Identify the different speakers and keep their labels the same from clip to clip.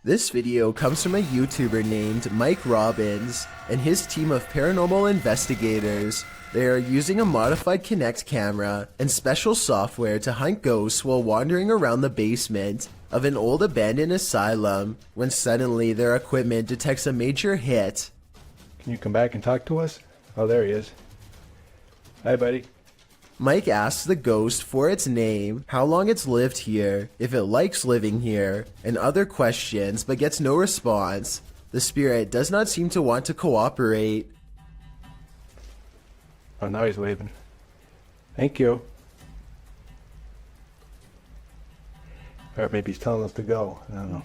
Speaker 1: This video comes from a YouTuber named Mike Robbins and his team of paranormal investigators. They are using a modified Kinect camera and special software to hunt ghosts while wandering around the basement of an old abandoned asylum when suddenly their equipment detects a major hit.
Speaker 2: Can you come back and talk to us? Oh, there he is. Hi, buddy.
Speaker 1: Mike asks the ghost for its name, how long it's lived here, if it likes living here, and other questions, but gets no response. The spirit does not seem to want to cooperate.
Speaker 2: Oh, now he's waving. Thank you. Or maybe he's telling us to go. I don't know.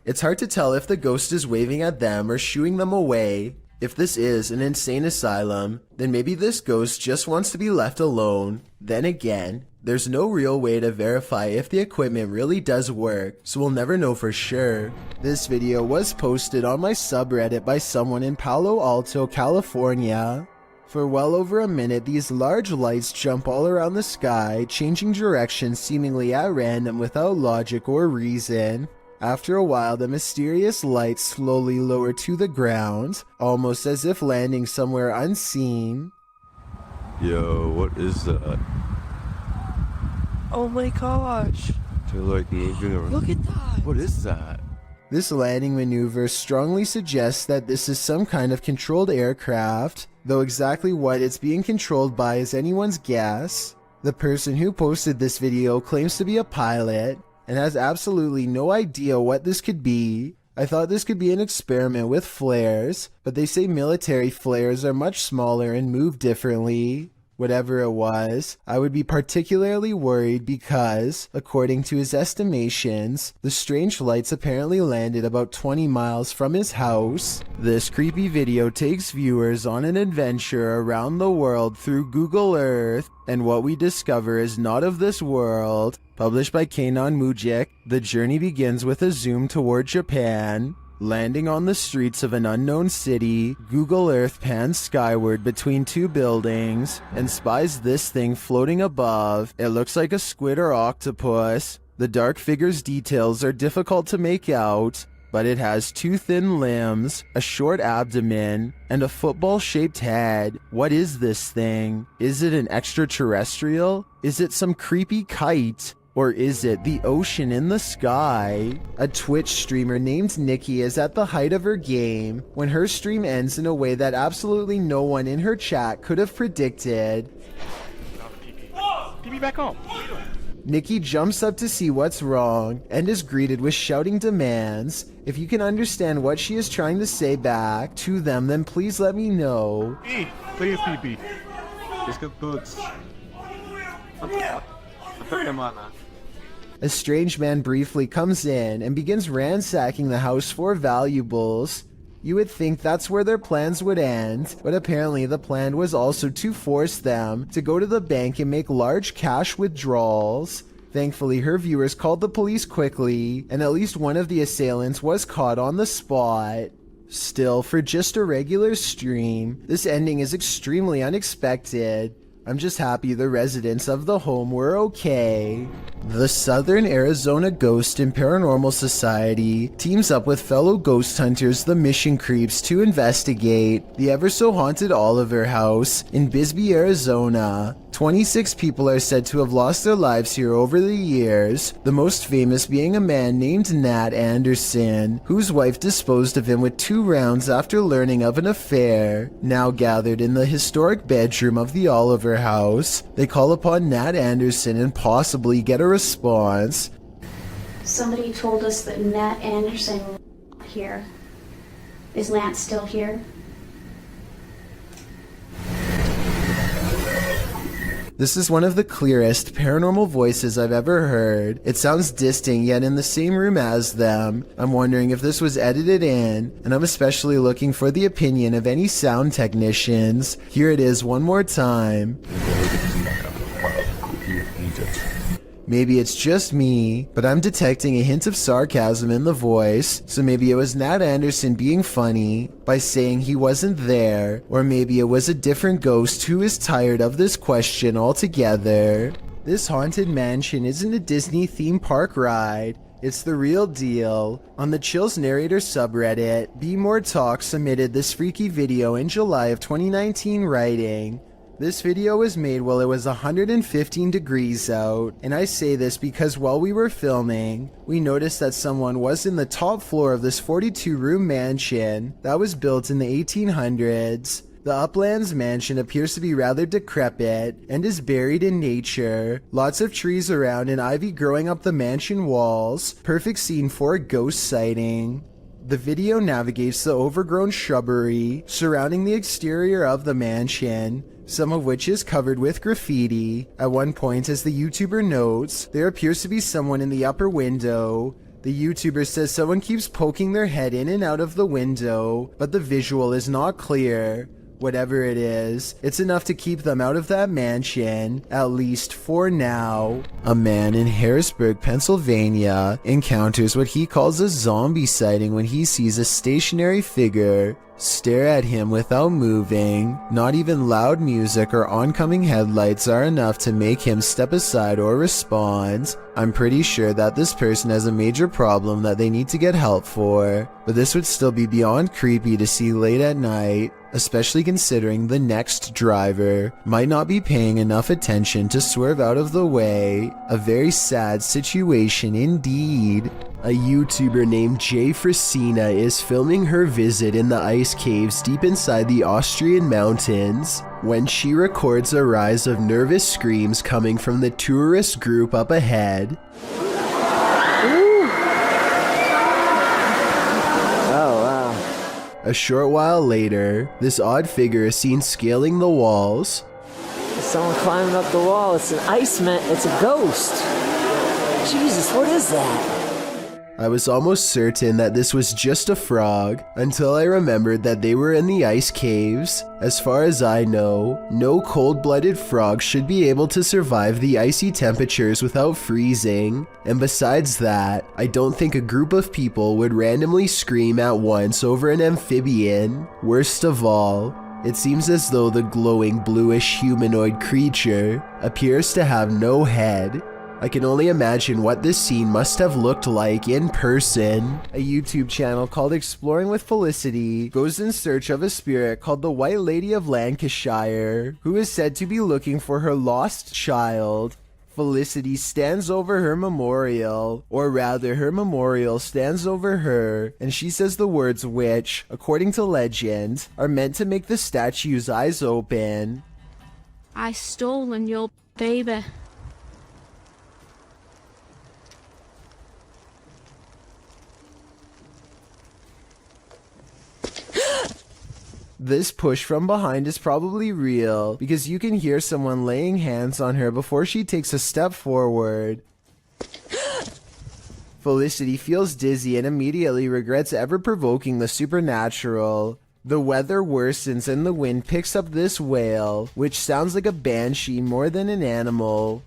Speaker 1: It's hard to tell if the ghost is waving at them or shooing them away. If this is an insane asylum, then maybe this ghost just wants to be left alone. Then again, there's no real way to verify if the equipment really does work, so we'll never know for sure. This video was posted on my subreddit by someone in Palo Alto, California. For well over a minute, these large lights jump all around the sky, changing direction seemingly at random without logic or reason. After a while, the mysterious lights slowly lower to the ground, almost as if landing somewhere unseen.
Speaker 3: Yo, what is that?
Speaker 4: Oh my gosh!
Speaker 3: They're like moving around.
Speaker 4: Look at that!
Speaker 3: What is that?
Speaker 1: This landing maneuver strongly suggests that this is some kind of controlled aircraft, though exactly what it's being controlled by is anyone's guess. The person who posted this video claims to be a pilot, and has absolutely no idea what this could be. I thought this could be an experiment with flares, but they say military flares are much smaller and move differently. Whatever it was, I would be particularly worried because, according to his estimations, the strange lights apparently landed about 20 miles from his house. This creepy video takes viewers on an adventure around the world through Google Earth, and what we discover is not of this world. Published by Kanon Mujik, the journey begins with a zoom toward Japan. Landing on the streets of an unknown city, Google Earth pans skyward between two buildings and spies this thing floating above. It looks like a squid or octopus. The dark figure's details are difficult to make out, but it has two thin limbs, a short abdomen, and a football-shaped head. What is this thing? Is it an extraterrestrial? Is it some creepy kite? Or is it the ocean in the sky? A Twitch streamer named Nikki is at the height of her game when her stream ends in a way that absolutely no one in her chat could have predicted.
Speaker 5: PP back home.
Speaker 1: Nikki jumps up to see what's wrong and is greeted with shouting demands. If you can understand what she is trying to say back to them, then please let me know.
Speaker 5: Please, PP.
Speaker 3: Let's get boots.
Speaker 1: A strange man briefly comes in and begins ransacking the house for valuables. You would think that's where their plans would end, but apparently the plan was also to force them to go to the bank and make large cash withdrawals. Thankfully, her viewers called the police quickly, and at least one of the assailants was caught on the spot. Still, for just a regular stream, this ending is extremely unexpected. I'm just happy the residents of the home were okay. The Southern Arizona Ghost and Paranormal Society teams up with fellow ghost hunters, the Mission Creeps, to investigate the ever-so-haunted Oliver House in Bisbee, Arizona. 26 people are said to have lost their lives here over the years, the most famous being a man named Nat Anderson, whose wife disposed of him with 2 rounds after learning of an affair. Now gathered in the historic bedroom of the Oliver House, they call upon Nat Anderson and possibly get a response.
Speaker 6: Somebody told us that Nat Anderson was here. Is Nat still here?
Speaker 1: This is one of the clearest paranormal voices I've ever heard. It sounds distant yet in the same room as them. I'm wondering if this was edited in, and I'm especially looking for the opinion of any sound technicians. Here it is one more time. Maybe it's just me, but I'm detecting a hint of sarcasm in the voice, so maybe it was Nat Anderson being funny by saying he wasn't there, or maybe it was a different ghost who is tired of this question altogether. This haunted mansion isn't a Disney theme park ride. It's the real deal. On the Chills Narrator subreddit, Be More Talk submitted this freaky video in July of 2019 writing, "This video was made while it was 115 degrees out, and I say this because while we were filming, we noticed that someone was in the top floor of this 42-room mansion that was built in the 1800s. The Uplands Mansion appears to be rather decrepit and is buried in nature. Lots of trees around and ivy growing up the mansion walls. Perfect scene for a ghost sighting." The video navigates the overgrown shrubbery surrounding the exterior of the mansion, some of which is covered with graffiti. At one point, as the YouTuber notes, there appears to be someone in the upper window. The YouTuber says someone keeps poking their head in and out of the window, but the visual is not clear. Whatever it is, it's enough to keep them out of that mansion, at least for now. A man in Harrisburg, Pennsylvania, encounters what he calls a zombie sighting when he sees a stationary figure stare at him without moving. Not even loud music or oncoming headlights are enough to make him step aside or respond. I'm pretty sure that this person has a major problem that they need to get help for, but this would still be beyond creepy to see late at night, especially considering the next driver might not be paying enough attention to swerve out of the way. A very sad situation indeed. A YouTuber named Jay Frasina is filming her visit in the ice caves deep inside the Austrian mountains when she records a rise of nervous screams coming from the tourist group up ahead.
Speaker 4: Ooh. Oh, wow.
Speaker 1: A short while later, this odd figure is seen scaling the walls.
Speaker 4: There's someone climbing up the wall. It's an iceman. It's a ghost. Jesus, what is that?
Speaker 1: I was almost certain that this was just a frog until I remembered that they were in the ice caves. As far as I know, no cold-blooded frog should be able to survive the icy temperatures without freezing. And besides that, I don't think a group of people would randomly scream at once over an amphibian. Worst of all, it seems as though the glowing bluish humanoid creature appears to have no head. I can only imagine what this scene must have looked like in person. A YouTube channel called Exploring with Felicity goes in search of a spirit called the White Lady of Lancashire, who is said to be looking for her lost child. Felicity stands over her memorial, or rather her memorial stands over her, and she says the words which, according to legend, are meant to make the statue's eyes open.
Speaker 5: "I stolen your baby."
Speaker 1: This push from behind is probably real, because you can hear someone laying hands on her before she takes a step forward. Felicity feels dizzy and immediately regrets ever provoking the supernatural. The weather worsens and the wind picks up this wail, which sounds like a banshee more than an animal.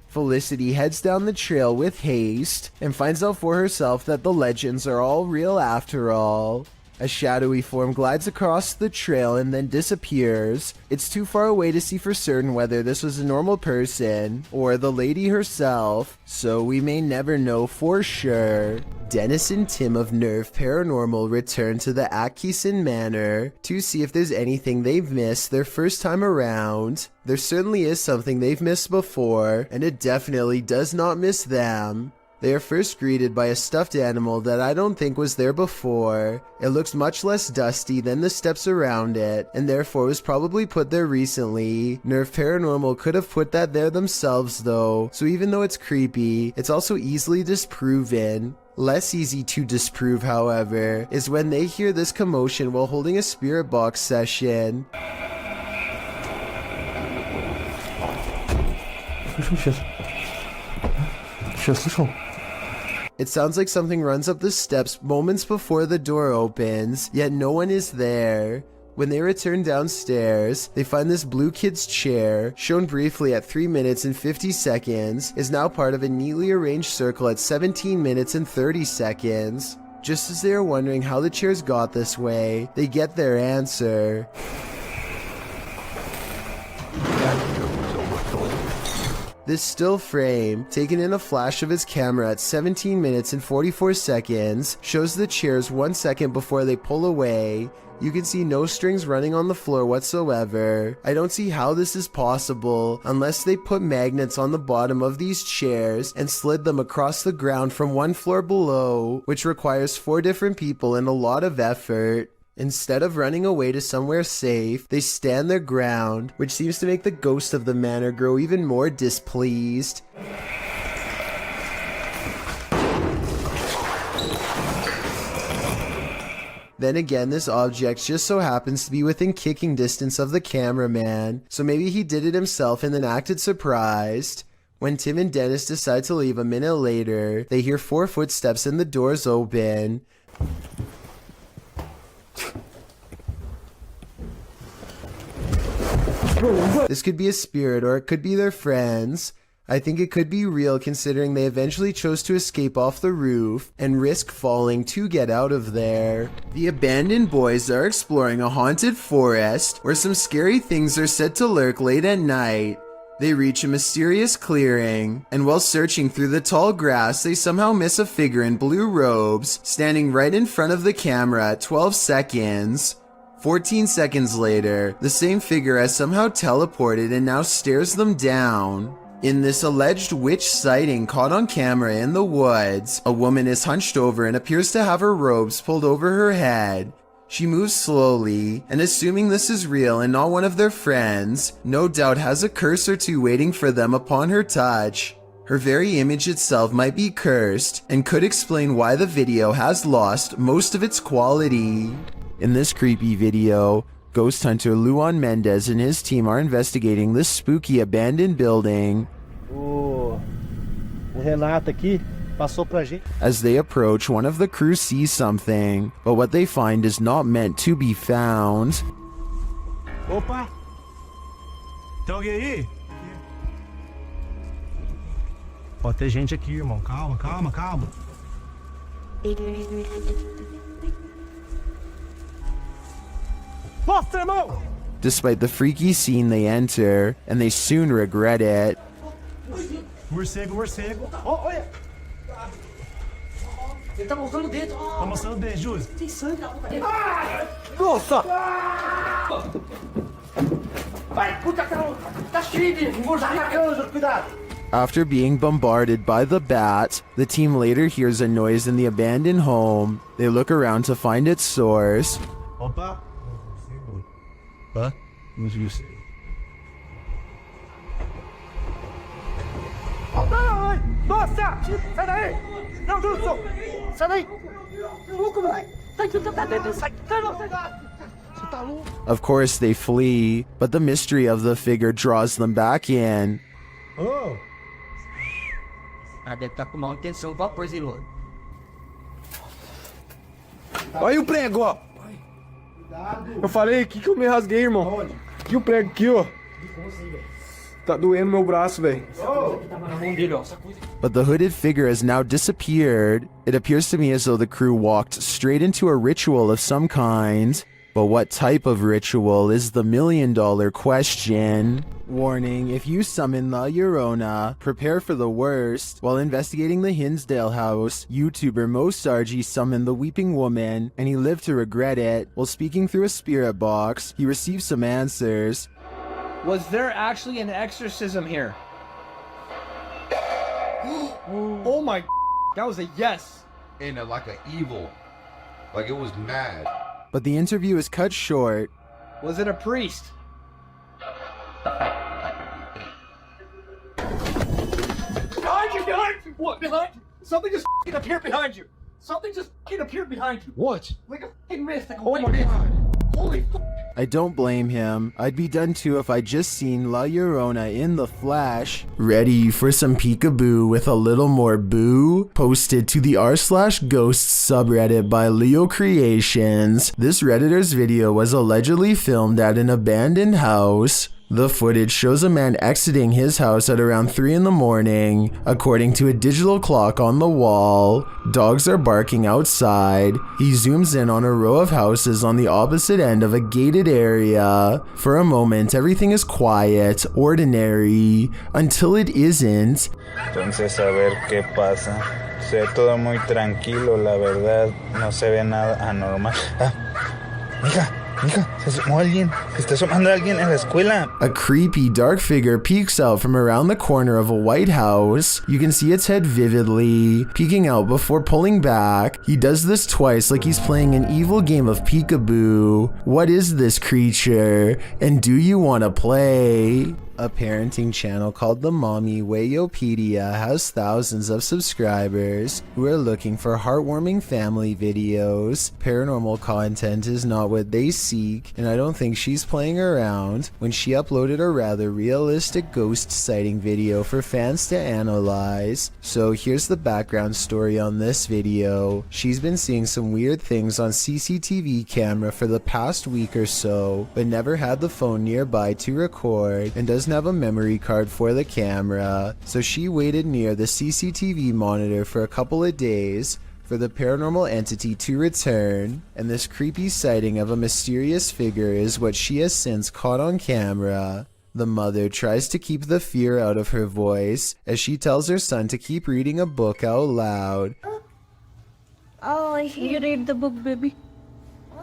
Speaker 1: Felicity heads down the trail with haste and finds out for herself that the legends are all real after all. A shadowy form glides across the trail and then disappears. It's too far away to see for certain whether this was a normal person or the lady herself, so we may never know for sure. Dennis and Tim of Nerve Paranormal return to the Atkinson Manor to see if there's anything they've missed their first time around. There certainly is something they've missed before, and it definitely does not miss them. They are first greeted by a stuffed animal that I don't think was there before. It looks much less dusty than the steps around it, and therefore was probably put there recently. Nerve Paranormal could have put that there themselves though, so even though it's creepy, it's also easily disproven. Less easy to disprove, however, is when they hear this commotion while holding a spirit box session. It sounds like something runs up the steps moments before the door opens, yet no one is there. When they return downstairs, they find this blue kid's chair, shown briefly at 3 minutes and 50 seconds, is now part of a neatly arranged circle at 17 minutes and 30 seconds. Just as they are wondering how the chairs got this way, they get their answer. This still frame, taken in a flash of his camera at 17 minutes and 44 seconds, shows the chairs 1 second before they pull away. You can see no strings running on the floor whatsoever. I don't see how this is possible unless they put magnets on the bottom of these chairs and slid them across the ground from one floor below, which requires 4 different people and a lot of effort. Instead of running away to somewhere safe, they stand their ground, which seems to make the ghost of the manor grow even more displeased. Then again, this object just so happens to be within kicking distance of the cameraman, so maybe he did it himself and then acted surprised. When Tim and Dennis decide to leave a minute later, they hear 4 footsteps and the doors open. This could be a spirit or it could be their friends. I think it could be real considering they eventually chose to escape off the roof and risk falling to get out of there. The abandoned boys are exploring a haunted forest where some scary things are said to lurk late at night. They reach a mysterious clearing, and while searching through the tall grass, they somehow miss a figure in blue robes standing right in front of the camera at 12 seconds. 14 seconds later, the same figure has somehow teleported and now stares them down. In this alleged witch sighting caught on camera in the woods, a woman is hunched over and appears to have her robes pulled over her head. She moves slowly, and assuming this is real and not one of their friends, no doubt has a curse or two waiting for them upon her touch. Her very image itself might be cursed, and could explain why the video has lost most of its quality. In this creepy video, ghost hunter Luan Mendez and his team are investigating this spooky abandoned building.
Speaker 7: Renato aqui passou pra gente.
Speaker 1: As they approach, one of the crew sees something, but what they find is not meant to be found.
Speaker 7: Opa! Tem alguém aí? Pode ter gente aqui, irmão. Calma, calma, calma. Mostra, irmão!
Speaker 1: Despite the freaky scene they enter, and they soon regret it.
Speaker 7: Morcego, morcego. Oh, olha!
Speaker 4: Ele tá mostrando o dedo.
Speaker 7: Tá mostrando o dedo, Júlio.
Speaker 4: Tem sangue na boca dele.
Speaker 7: Nossa!
Speaker 4: Vai, puta, tá cheio de morcego.
Speaker 7: Cuidado!
Speaker 1: After being bombarded by the bat, the team later hears a noise in the abandoned home. They look around to find its source.
Speaker 7: Opa! Hã? Não viu isso. Nossa! Sai daí! Não, Wilson! Sai daí! Louco, moleque! Sai daí! Sai Você tá louco?
Speaker 1: Of course they flee, but the mystery of the figure draws them back in.
Speaker 7: Oh!
Speaker 4: Ah, deve estar com má intenção, vapor, Zilô.
Speaker 2: Olha o prego, ó. Eu falei aqui que eu me rasguei, irmão. Aqui o prego aqui, ó. Tá doendo meu braço, velho.
Speaker 1: But the hooded figure has now disappeared. It appears to me as though the crew walked straight into a ritual of some kind. But what type of ritual is the million-dollar question? Warning, if you summon La Llorona, prepare for the worst. While investigating the Hinsdale house, YouTuber Mo Sargi summoned the Weeping Woman, and he lived to regret it. While speaking through a spirit box, he received some answers.
Speaker 8: Was there actually an exorcism here? Oh my, that was a yes.
Speaker 9: And like an evil, like it was mad.
Speaker 1: But the interview is cut short.
Speaker 8: Was it a priest?
Speaker 7: Behind you! Behind you! What? Behind you? Something just appeared behind you! Something just appeared behind you!
Speaker 2: What?
Speaker 7: Like a fucking mist, like a
Speaker 2: Oh
Speaker 7: white
Speaker 2: my
Speaker 7: mist!
Speaker 2: God.
Speaker 7: Holy f***!
Speaker 1: I don't blame him. I'd be done too if I'd just seen La Llorona in the flesh. Ready for some peekaboo with a little more boo? Posted to the r/ghosts subreddit by Leo Creations. This Redditor's video was allegedly filmed at an abandoned house. The footage shows a man exiting his house at around 3 in the morning, according to a digital clock on the wall. Dogs are barking outside. He zooms in on a row of houses on the opposite end of a gated area. For a moment, everything is quiet, ordinary, until it isn't.
Speaker 10: Entonces a ver qué pasa. Se ve todo muy tranquilo, la verdad. No se ve nada anormal. Mija, se asomó alguien. Se está asomando alguien en la escuela.
Speaker 1: A creepy dark figure peeks out from around the corner of a white house. You can see its head vividly, peeking out before pulling back. He does this twice like he's playing an evil game of Peekaboo. What is this creature? And do you want to play? A parenting channel called the Mommy Wayopedia has thousands of subscribers who are looking for heartwarming family videos. Paranormal content is not what they seek, and I don't think she's playing around when she uploaded a rather realistic ghost sighting video for fans to analyze. So here's the background story on this video. She's been seeing some weird things on CCTV camera for the past week or so, but never had the phone nearby to record and doesn't have a memory card for the camera, so she waited near the CCTV monitor for a couple of days for the paranormal entity to return, and this creepy sighting of a mysterious figure is what she has since caught on camera. The mother tries to keep the fear out of her voice as she tells her son to keep reading a book out loud.
Speaker 5: Oh, you read the book, baby.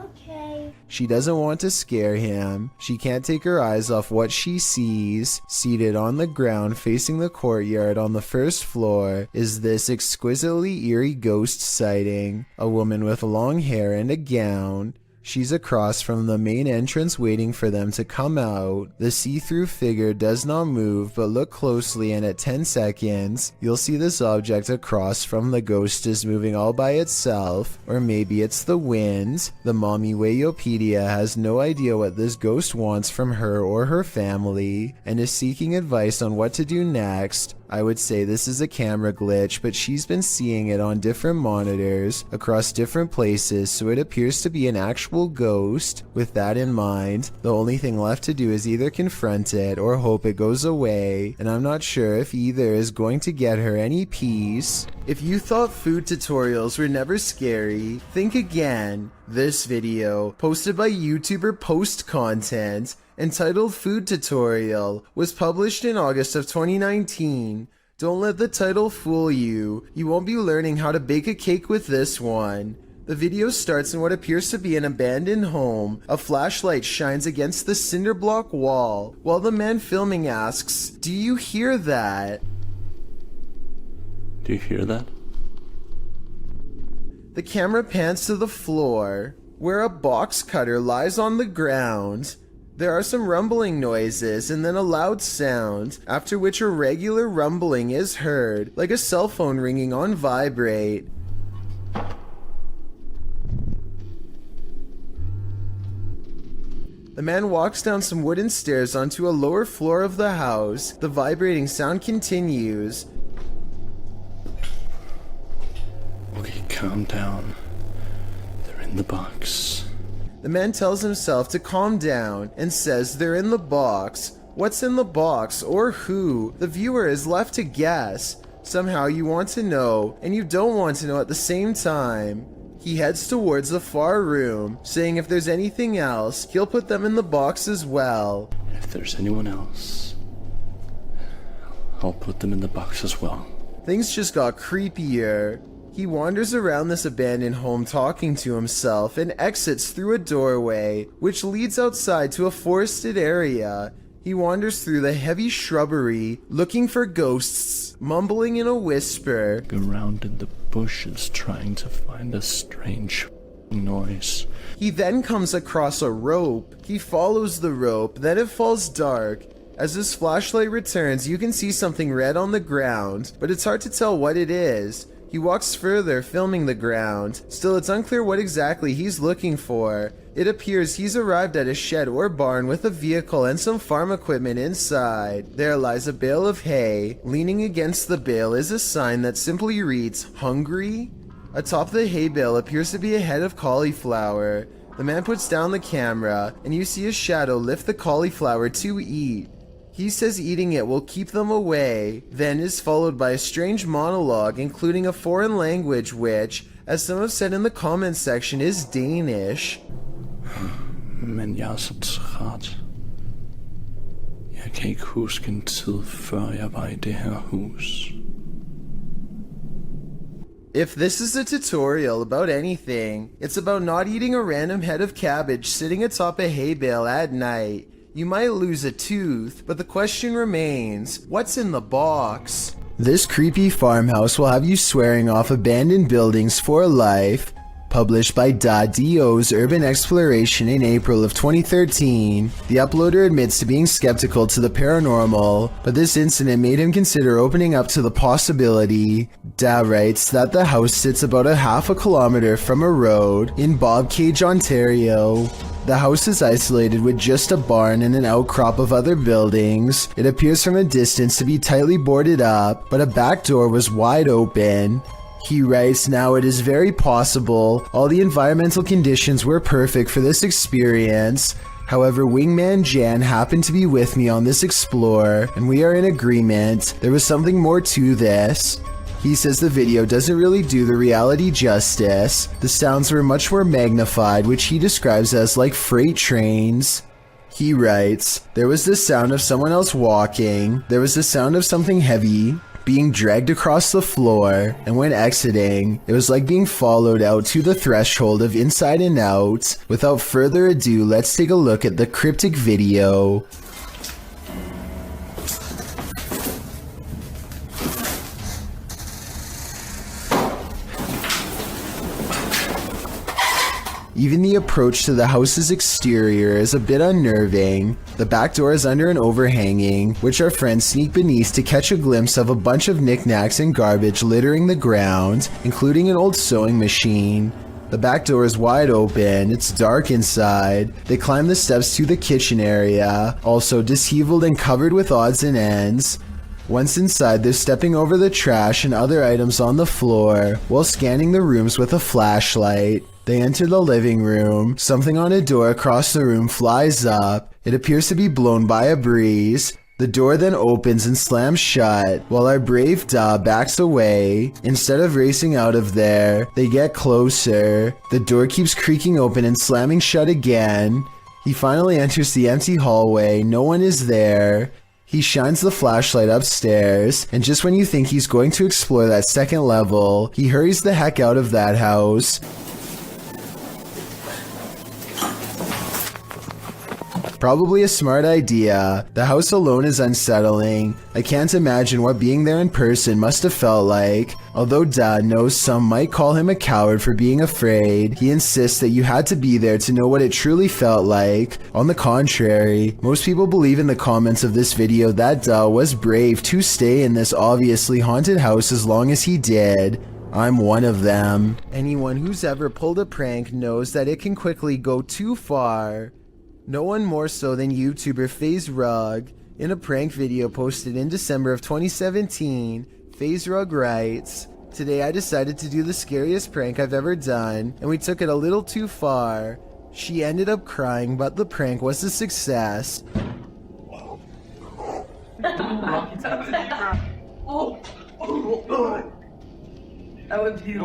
Speaker 6: Okay.
Speaker 1: She doesn't want to scare him. She can't take her eyes off what she sees. Seated on the ground facing the courtyard on the first floor is this exquisitely eerie ghost sighting. A woman with long hair and a gown. She's across from the main entrance waiting for them to come out. The see-through figure does not move, but look closely and at 10 seconds, you'll see this object across from the ghost is moving all by itself, or maybe it's the wind. The Mommy Wayopedia has no idea what this ghost wants from her or her family, and is seeking advice on what to do next. I would say this is a camera glitch, but she's been seeing it on different monitors across different places, so it appears to be an actual ghost. With that in mind, the only thing left to do is either confront it or hope it goes away, and I'm not sure if either is going to get her any peace. If you thought food tutorials were never scary, think again. This video, posted by YouTuber Post Content, entitled Food Tutorial, was published in August of 2019. Don't let the title fool you. You won't be learning how to bake a cake with this one. The video starts in what appears to be an abandoned home. A flashlight shines against the cinder block wall, while the man filming asks, "Do you hear that?"
Speaker 3: Do you hear that?
Speaker 1: The camera pans to the floor, where a box cutter lies on the ground. There are some rumbling noises and then a loud sound, after which a regular rumbling is heard, like a cell phone ringing on vibrate. The man walks down some wooden stairs onto a lower floor of the house. The vibrating sound continues.
Speaker 3: Okay, calm down. They're in the box.
Speaker 1: The man tells himself to calm down and says they're in the box. What's in the box or who? The viewer is left to guess. Somehow you want to know and you don't want to know at the same time. He heads towards the far room, saying if there's anything else, he'll put them in the box as well.
Speaker 3: If there's anyone else, I'll put them in the box as well.
Speaker 1: Things just got creepier. He wanders around this abandoned home talking to himself and exits through a doorway, which leads outside to a forested area. He wanders through the heavy shrubbery, looking for ghosts, mumbling in a whisper.
Speaker 3: Around in the bushes trying to find a strange noise.
Speaker 1: He then comes across a rope. He follows the rope, then it falls dark. As his flashlight returns, you can see something red on the ground, but it's hard to tell what it is. He walks further, filming the ground. Still, it's unclear what exactly he's looking for. It appears he's arrived at a shed or barn with a vehicle and some farm equipment inside. There lies a bale of hay. Leaning against the bale is a sign that simply reads, "Hungry?" Atop the hay bale appears to be a head of cauliflower. The man puts down the camera, and you see a shadow lift the cauliflower to eat. He says eating it will keep them away, then is followed by a strange monologue including a foreign language which, as some have said in the comments section, is Danish.
Speaker 3: Men jeg så træt. Jeg kan ikke huske en tid før jeg var I det her hus.
Speaker 1: If this is a tutorial about anything, it's about not eating a random head of cabbage sitting atop a hay bale at night. You might lose a tooth, but the question remains, what's in the box? This creepy farmhouse will have you swearing off abandoned buildings for life. Published by .do's Urban Exploration in April of 2013, the uploader admits to being skeptical to the paranormal, but this incident made him consider opening up to the possibility. Da writes that the house sits about a half a kilometer from a road in Bobcage, Ontario. The house is isolated with just a barn and an outcrop of other buildings. It appears from a distance to be tightly boarded up, but a back door was wide open. He writes, now it is very possible all the environmental conditions were perfect for this experience. However, Wingman Jan happened to be with me on this explore, and we are in agreement. There was something more to this. He says the video doesn't really do the reality justice. The sounds were much more magnified, which he describes as like freight trains. He writes, there was the sound of someone else walking. There was the sound of something heavy being dragged across the floor, and when exiting, it was like being followed out to the threshold of Inside and Out. Without further ado, let's take a look at the cryptic video. Even the approach to the house's exterior is a bit unnerving. The back door is under an overhanging, which our friends sneak beneath to catch a glimpse of a bunch of knickknacks and garbage littering the ground, including an old sewing machine. The back door is wide open, it's dark inside. They climb the steps to the kitchen area, also disheveled and covered with odds and ends. Once inside, they're stepping over the trash and other items on the floor, while scanning the rooms with a flashlight. They enter the living room. Something on a door across the room flies up. It appears to be blown by a breeze. The door then opens and slams shut, while our brave Da backs away. Instead of racing out of there, they get closer. The door keeps creaking open and slamming shut again. He finally enters the empty hallway. No one is there. He shines the flashlight upstairs, and just when you think he's going to explore that second level, he hurries the heck out of that house. Probably a smart idea. The house alone is unsettling. I can't imagine what being there in person must have felt like. Although Dad knows some might call him a coward for being afraid, he insists that you had to be there to know what it truly felt like. On the contrary, most people believe in the comments of this video that Da was brave to stay in this obviously haunted house as long as he did. I'm one of them. Anyone who's ever pulled a prank knows that it can quickly go too far. No one more so than YouTuber FaZe Rug. In a prank video posted in December of 2017, FaZe Rug writes, today I decided to do the scariest prank I've ever done, and we took it a little too far. She ended up crying, but the prank was a success.
Speaker 7: What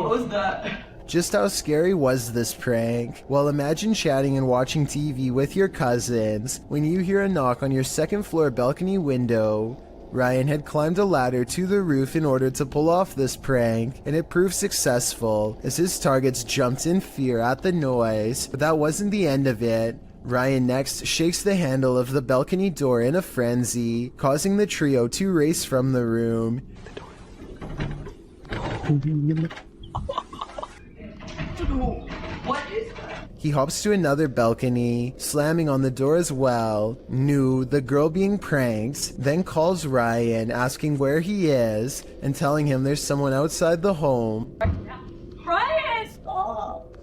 Speaker 7: was that?
Speaker 1: Just how scary was this prank? Well, imagine chatting and watching TV with your cousins when you hear a knock on your second floor balcony window. Ryan had climbed a ladder to the roof in order to pull off this prank, and it proved successful as his targets jumped in fear at the noise. But that wasn't the end of it. Ryan next shakes the handle of the balcony door in a frenzy, causing the trio to race from the room.
Speaker 7: What is that?
Speaker 1: He hops to another balcony, slamming on the door as well. Nu, the girl being pranked, then calls Ryan, asking where he is, and telling him there's someone outside the home.
Speaker 7: Ryan, stop!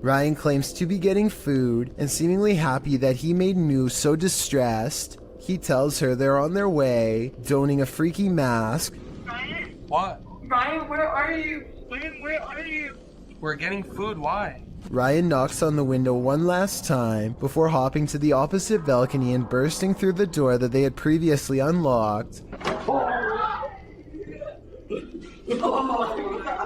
Speaker 1: Ryan claims to be getting food, and seemingly happy that he made Nu so distressed. He tells her they're on their way, donning a freaky mask.
Speaker 7: Ryan?
Speaker 8: What?
Speaker 7: Ryan, where are you? Ryan, where are you?
Speaker 8: We're getting food, why?
Speaker 1: Ryan knocks on the window one last time before hopping to the opposite balcony and bursting through the door that they had previously unlocked.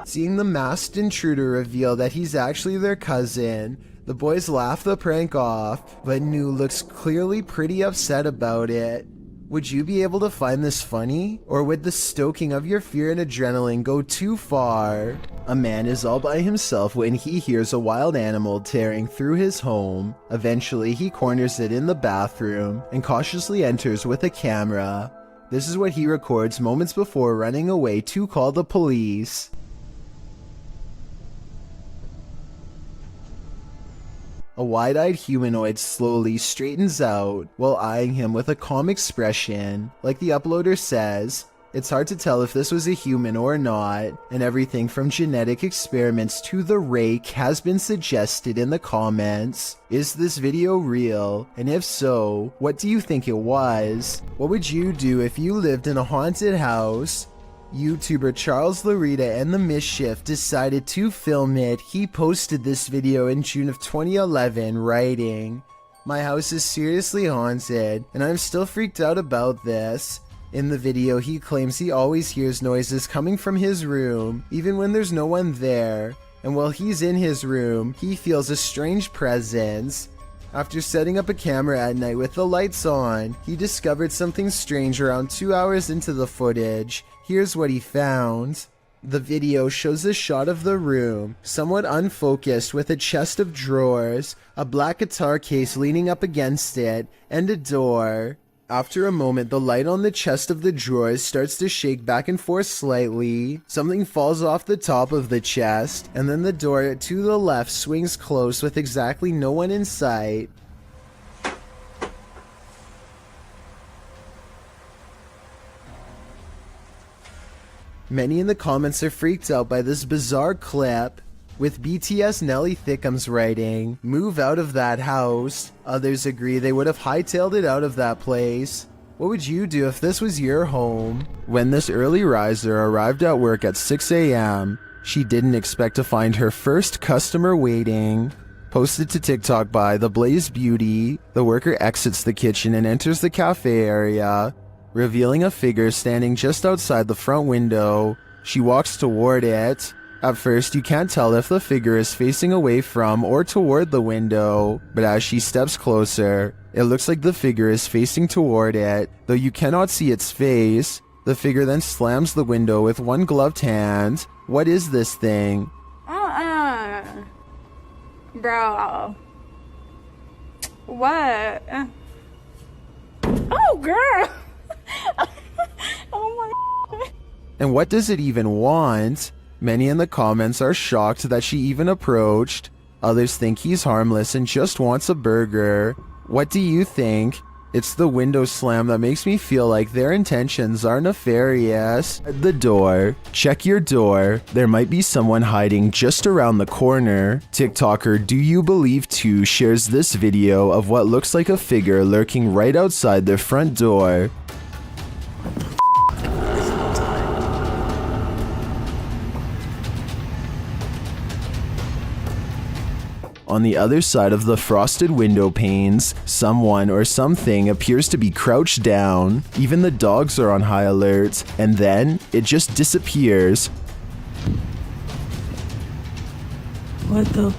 Speaker 1: Seeing the masked intruder reveal that he's actually their cousin, the boys laugh the prank off, but Nu looks clearly pretty upset about it. Would you be able to find this funny? Or would the stoking of your fear and adrenaline go too far? A man is all by himself when he hears a wild animal tearing through his home. Eventually, he corners it in the bathroom and cautiously enters with a camera. This is what he records moments before running away to call the police. A wide-eyed humanoid slowly straightens out while eyeing him with a calm expression. Like the uploader says, it's hard to tell if this was a human or not, and everything from genetic experiments to the rake has been suggested in the comments. Is this video real? And if so, what do you think it was? What would you do if you lived in a haunted house? YouTuber Charles Larita and the Mischief decided to film it. He posted this video in June of 2011, writing, "My house is seriously haunted, and I'm still freaked out about this." In the video, he claims he always hears noises coming from his room, even when there's no one there. And while he's in his room, he feels a strange presence. After setting up a camera at night with the lights on, he discovered something strange around 2 hours into the footage. Here's what he found. The video shows a shot of the room, somewhat unfocused, with a chest of drawers, a black guitar case leaning up against it, and a door. After a moment, the light on the chest of the drawers starts to shake back and forth slightly. Something falls off the top of the chest, and then the door to the left swings close with exactly no one in sight. Many in the comments are freaked out by this bizarre clip, with BTS Nelly Thickums writing, "Move out of that house." Others agree they would have hightailed it out of that place. What would you do if this was your home? When this early riser arrived at work at 6 a.m., she didn't expect to find her first customer waiting. Posted to TikTok by The Blaze Beauty, the worker exits the kitchen and enters the cafe area, revealing a figure standing just outside the front window. She walks toward it. At first, you can't tell if the figure is facing away from or toward the window, but as she steps closer, it looks like the figure is facing toward it, though you cannot see its face. The figure then slams the window with one gloved hand. What is this thing?
Speaker 5: Bro. What? Oh, girl. Oh my.
Speaker 1: And what does it even want? Many in the comments are shocked that she even approached. Others think he's harmless and just wants a burger. What do you think? It's the window slam that makes me feel like their intentions are nefarious. The door. Check your door. There might be someone hiding just around the corner. TikToker Do You Believe 2 shares this video of what looks like a figure lurking right outside their front door. On the other side of the frosted window panes, someone or something appears to be crouched down. Even the dogs are on high alert, and then it just disappears.
Speaker 5: What the f***?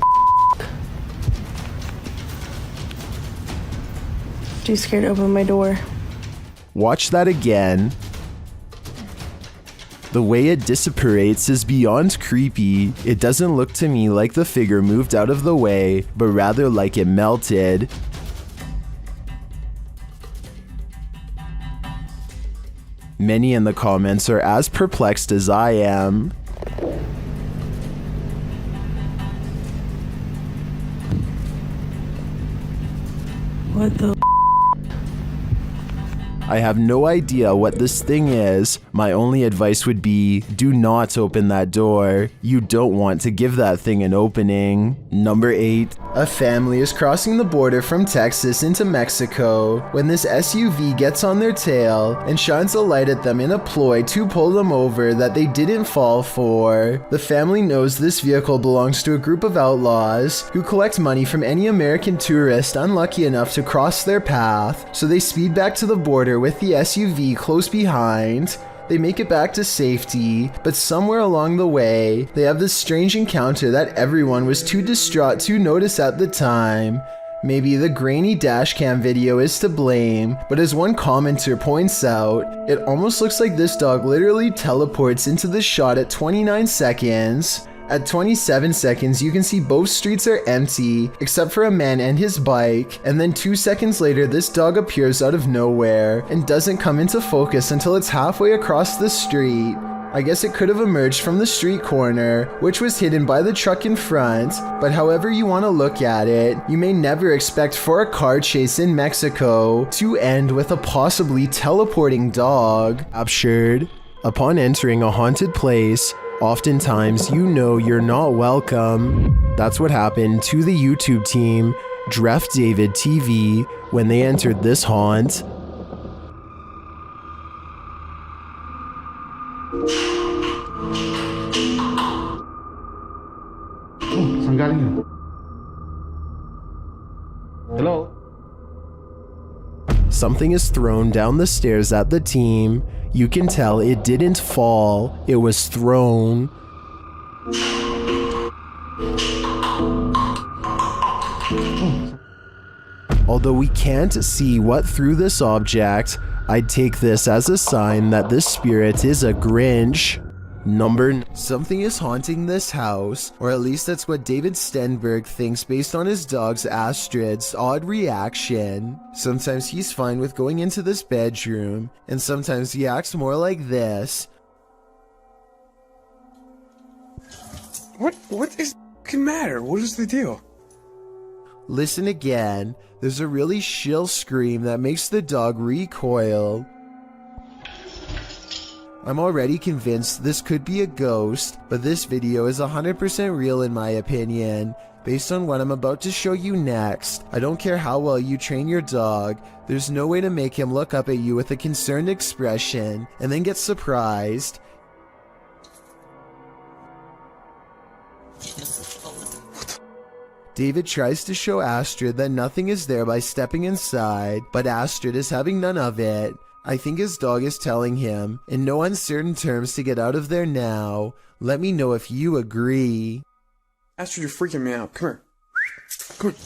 Speaker 5: Too scared to open my door.
Speaker 1: Watch that again. The way it dissipates is beyond creepy. It doesn't look to me like the figure moved out of the way, but rather like it melted. Many in the comments are as perplexed as I am.
Speaker 5: What the f***?
Speaker 1: I have no idea what this thing is. My only advice would be, do not open that door. You don't want to give that thing an opening. Number 8. A family is crossing the border from Texas into Mexico when this SUV gets on their tail and shines a light at them in a ploy to pull them over that they didn't fall for. The family knows this vehicle belongs to a group of outlaws who collect money from any American tourist unlucky enough to cross their path, so they speed back to the border with the SUV close behind. They make it back to safety, but somewhere along the way, they have this strange encounter that everyone was too distraught to notice at the time. Maybe the grainy dashcam video is to blame, but as one commenter points out, it almost looks like this dog literally teleports into the shot at 29 seconds. At 27 seconds, you can see both streets are empty, except for a man and his bike, and then 2 seconds later, this dog appears out of nowhere and doesn't come into focus until it's halfway across the street. I guess it could have emerged from the street corner, which was hidden by the truck in front, but however you want to look at it, you may never expect for a car chase in Mexico to end with a possibly teleporting dog. Captured. Upon entering a haunted place, oftentimes you know you're not welcome. That's what happened to the YouTube team, Dref David TV, when they entered this haunt.
Speaker 2: Hello?
Speaker 1: Something is thrown down the stairs at the team. You can tell it didn't fall, it was thrown. Although we can't see what threw this object, I'd take this as a sign that this spirit is a Grinch. Something is haunting this house, or at least that's what David Stenberg thinks based on his dog's Astrid's odd reaction. Sometimes he's fine with going into this bedroom, and sometimes he acts more like this.
Speaker 2: What is the matter? What is the deal?
Speaker 1: Listen again. There's a really shrill scream that makes the dog recoil. I'm already convinced this could be a ghost, but this video is 100% real in my opinion. Based on what I'm about to show you next, I don't care how well you train your dog, there's no way to make him look up at you with a concerned expression and then get surprised. David tries to show Astrid that nothing is there by stepping inside, but Astrid is having none of it. I think his dog is telling him, in no uncertain terms, to get out of there now. Let me know if you agree.
Speaker 2: Astrid, you're freaking me out. Come here. Come here.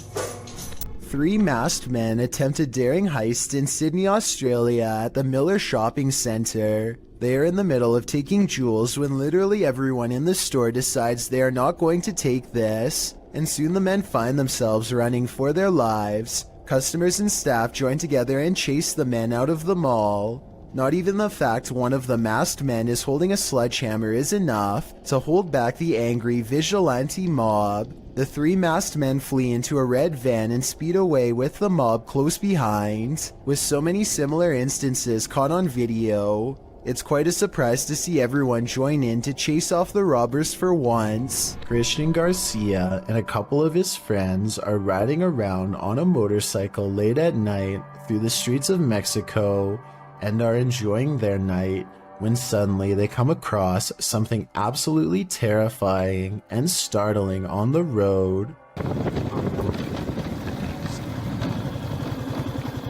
Speaker 1: 3 masked men attempt a daring heist in Sydney, Australia at the Miller Shopping Centre. They are in the middle of taking jewels when literally everyone in the store decides they are not going to take this, and soon the men find themselves running for their lives. Customers and staff join together and chase the men out of the mall. Not even the fact one of the masked men is holding a sledgehammer is enough to hold back the angry vigilante mob. The 3 masked men flee into a red van and speed away with the mob close behind. With so many similar instances caught on video, it's quite a surprise to see everyone join in to chase off the robbers for once. Christian Garcia and a couple of his friends are riding around on a motorcycle late at night through the streets of Mexico and are enjoying their night when suddenly they come across something absolutely terrifying and startling on the road.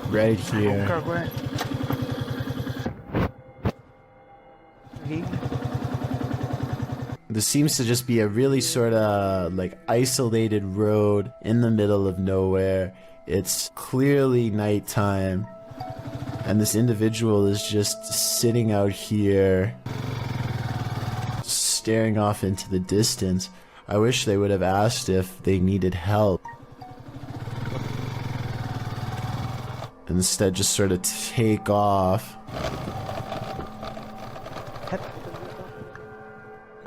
Speaker 1: Right here. This seems to just be a really sort of like isolated road in the middle of nowhere. It's clearly nighttime, and this individual is just sitting out here staring off into the distance. I wish they would have asked if they needed help. Instead, just sort of take off.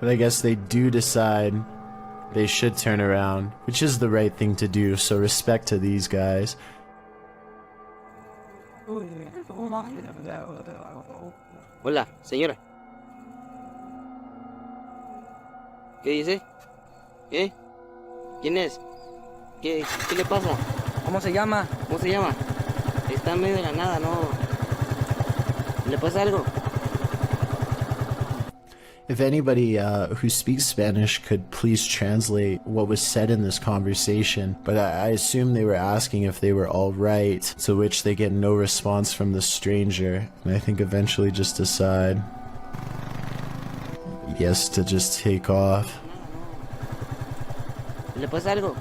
Speaker 1: But I guess they do decide they should turn around, which is the right thing to do, so respect to these guys.
Speaker 11: Hola, señora. ¿Qué dice? ¿Qué? ¿Quién es? ¿Qué le pasa?
Speaker 8: ¿Cómo se llama?
Speaker 11: ¿Cómo se llama? Está en medio de la nada, ¿no? ¿Le pasa algo?
Speaker 1: If anybody who speaks Spanish could please translate what was said in this conversation, but I assume they were asking if they were all right, to which they get no response from the stranger, and I think eventually just decide, yes, to just take off.
Speaker 11: ¿Le pasa algo?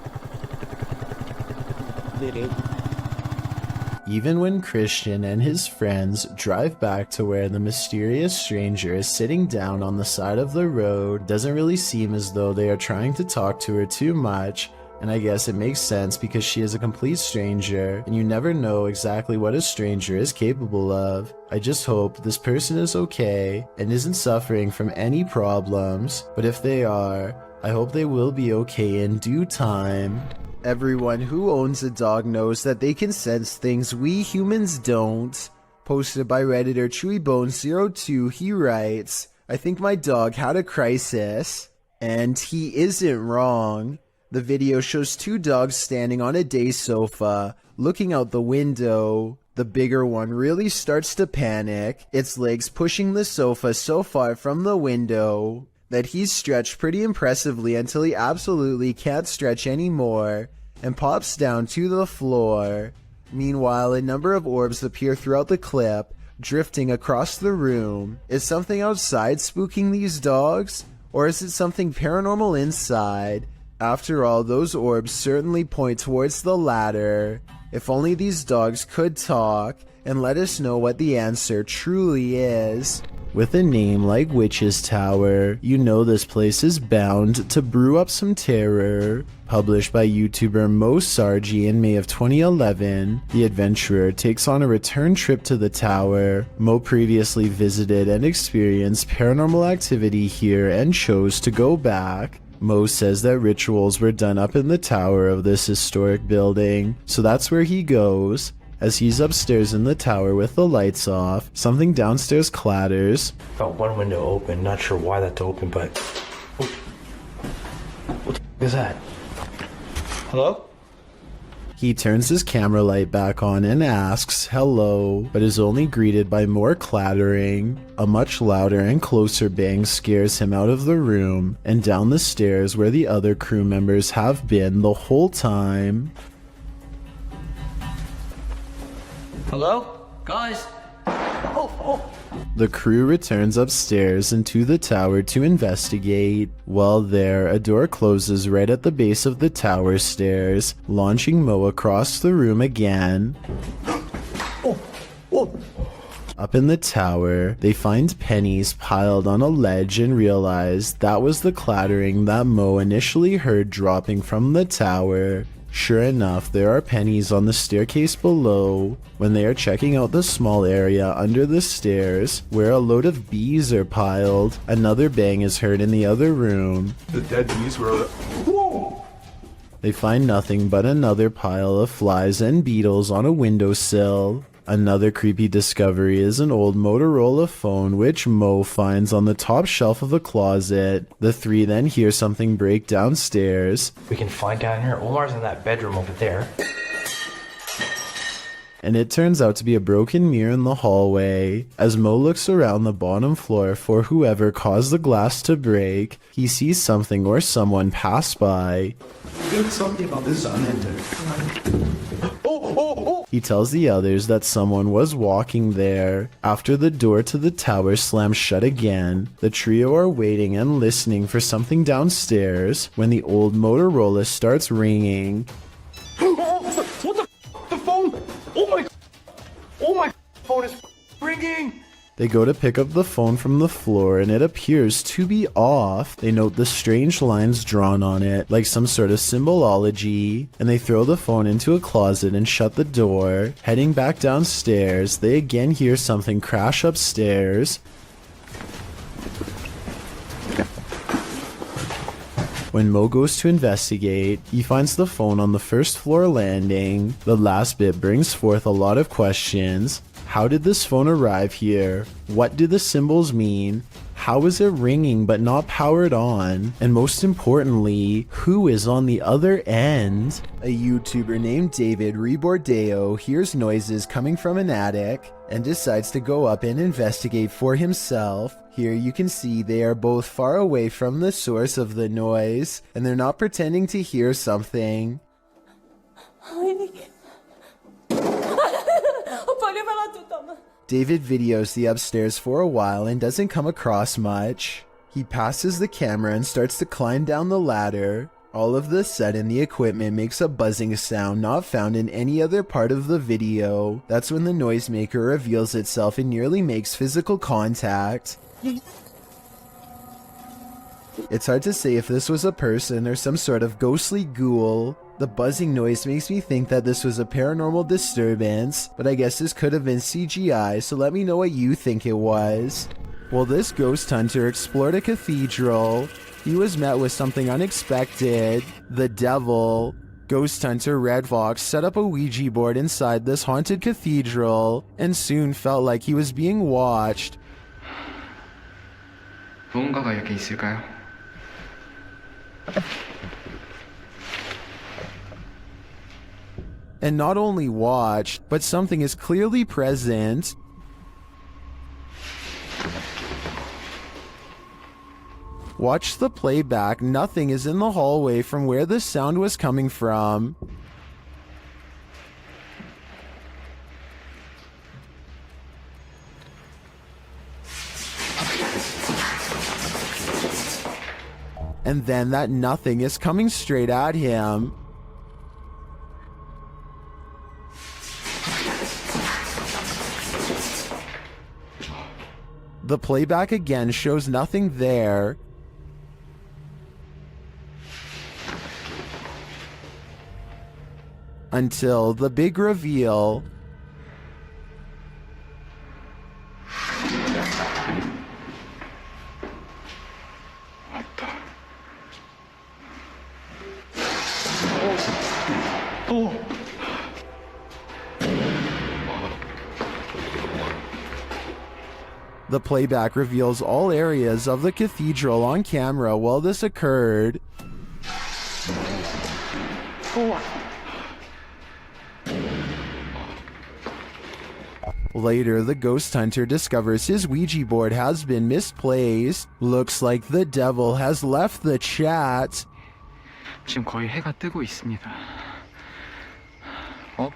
Speaker 1: Even when Christian and his friends drive back to where the mysterious stranger is sitting down on the side of the road, it doesn't really seem as though they are trying to talk to her too much, and I guess it makes sense because she is a complete stranger, and you never know exactly what a stranger is capable of. I just hope this person is okay and isn't suffering from any problems, but if they are, I hope they will be okay in due time. Everyone who owns a dog knows that they can sense things we humans don't. Posted by Redditor ChewyBone02, he writes, I think my dog had a crisis. And he isn't wrong. The video shows two dogs standing on a day sofa, looking out the window. The bigger one really starts to panic, its legs pushing the sofa so far from the window that he's stretched pretty impressively until he absolutely can't stretch anymore and pops down to the floor. Meanwhile, a number of orbs appear throughout the clip, drifting across the room. Is something outside spooking these dogs? Or is it something paranormal inside? After all, those orbs certainly point towards the latter. If only these dogs could talk and let us know what the answer truly is. With a name like Witch's Tower, you know this place is bound to brew up some terror. Published by YouTuber Mo Sargi in May of 2011, the adventurer takes on a return trip to the tower. Mo previously visited and experienced paranormal activity here and chose to go back. Mo says that rituals were done up in the tower of this historic building, so that's where he goes. As he's upstairs in the tower with the lights off, something downstairs clatters.
Speaker 12: Felt one window open, not sure why that's open, but... What the is that? Hello?
Speaker 1: He turns his camera light back on and asks, hello, but is only greeted by more clattering. A much louder and closer bang scares him out of the room and down the stairs where the other crew members have been the whole time.
Speaker 8: Hello? Guys?
Speaker 1: The crew returns upstairs into the tower to investigate. While there, a door closes right at the base of the tower stairs, launching Mo across the room again. Up in the tower, they find pennies piled on a ledge and realize that was the clattering that Mo initially heard dropping from the tower. Sure enough, there are pennies on the staircase below. When they are checking out the small area under the stairs, where a load of bees are piled, another bang is heard in the other room.
Speaker 2: The dead bees were... Whoa!
Speaker 1: They find nothing but another pile of flies and beetles on a windowsill. Another creepy discovery is an old Motorola phone which Mo finds on the top shelf of a closet. The three then hear something break downstairs.
Speaker 12: We can find down here. Omar's in that bedroom over there.
Speaker 1: And it turns out to be a broken mirror in the hallway. As Mo looks around the bottom floor for whoever caused the glass to break, he sees something or someone pass by.
Speaker 7: There's something about this unentered.
Speaker 1: He tells the others that someone was walking there. After the door to the tower slams shut again, the trio are waiting and listening for something downstairs when the old Motorola starts ringing.
Speaker 7: What the phone? Oh my phone is ringing.
Speaker 1: They go to pick up the phone from the floor and it appears to be off. They note the strange lines drawn on it, like some sort of symbology, and they throw the phone into a closet and shut the door. Heading back downstairs, they again hear something crash upstairs. When Mo goes to investigate, he finds the phone on the first floor landing. The last bit brings forth a lot of questions. How did this phone arrive here? What do the symbols mean? How is it ringing but not powered on? And most importantly, who is on the other end? A YouTuber named David Rebordeo hears noises coming from an attic and decides to go up and investigate for himself. Here you can see they are both far away from the source of the noise, and they're not pretending to hear something. David videos the upstairs for a while and doesn't come across much. He passes the camera and starts to climb down the ladder. All of a sudden, the equipment makes a buzzing sound not found in any other part of the video. That's when the noisemaker reveals itself and nearly makes physical contact. It's hard to say if this was a person or some sort of ghostly ghoul. The buzzing noise makes me think that this was a paranormal disturbance, but I guess this could have been CGI, so let me know what you think it was. Well, this ghost hunter explored a cathedral. He was met with something unexpected: the devil. Ghost hunter Red Fox set up a Ouija board inside this haunted cathedral and soon felt like he was being watched.
Speaker 13: 무언가가 여기 있을까요?
Speaker 1: And not only watched, but something is clearly present. Watch the playback, nothing is in the hallway from where the sound was coming from. And then that nothing is coming straight at him. The playback again shows nothing there. Until the big reveal. The playback reveals all areas of the cathedral on camera while this occurred. Later, the ghost hunter discovers his Ouija board has been misplaced. Looks like the devil has left the chat.
Speaker 13: 지금 거의 해가 뜨고 있습니다. 어?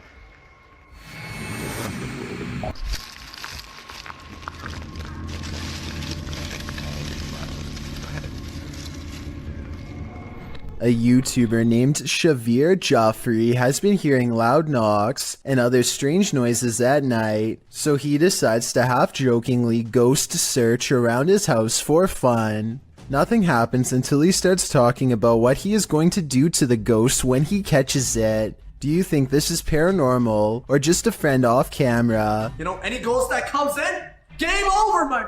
Speaker 1: A YouTuber named Shavir Joffrey has been hearing loud knocks and other strange noises at night, so he decides to half-jokingly ghost search around his house for fun. Nothing happens until he starts talking about what he is going to do to the ghost when he catches it. Do you think this is paranormal or just a friend off camera?
Speaker 7: You know, any ghost that comes in, game over, my...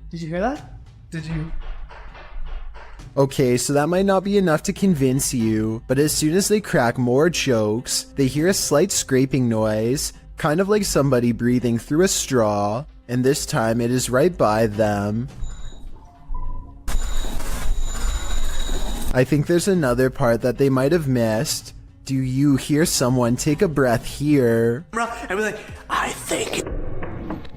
Speaker 7: Did you hear that? Did you...
Speaker 1: Okay, so that might not be enough to convince you, but as soon as they crack more jokes, they hear a slight scraping noise, kind of like somebody breathing through a straw, and this time it is right by them. I think there's another part that they might have missed. Do you hear someone take a breath here?
Speaker 7: And we're like, I think...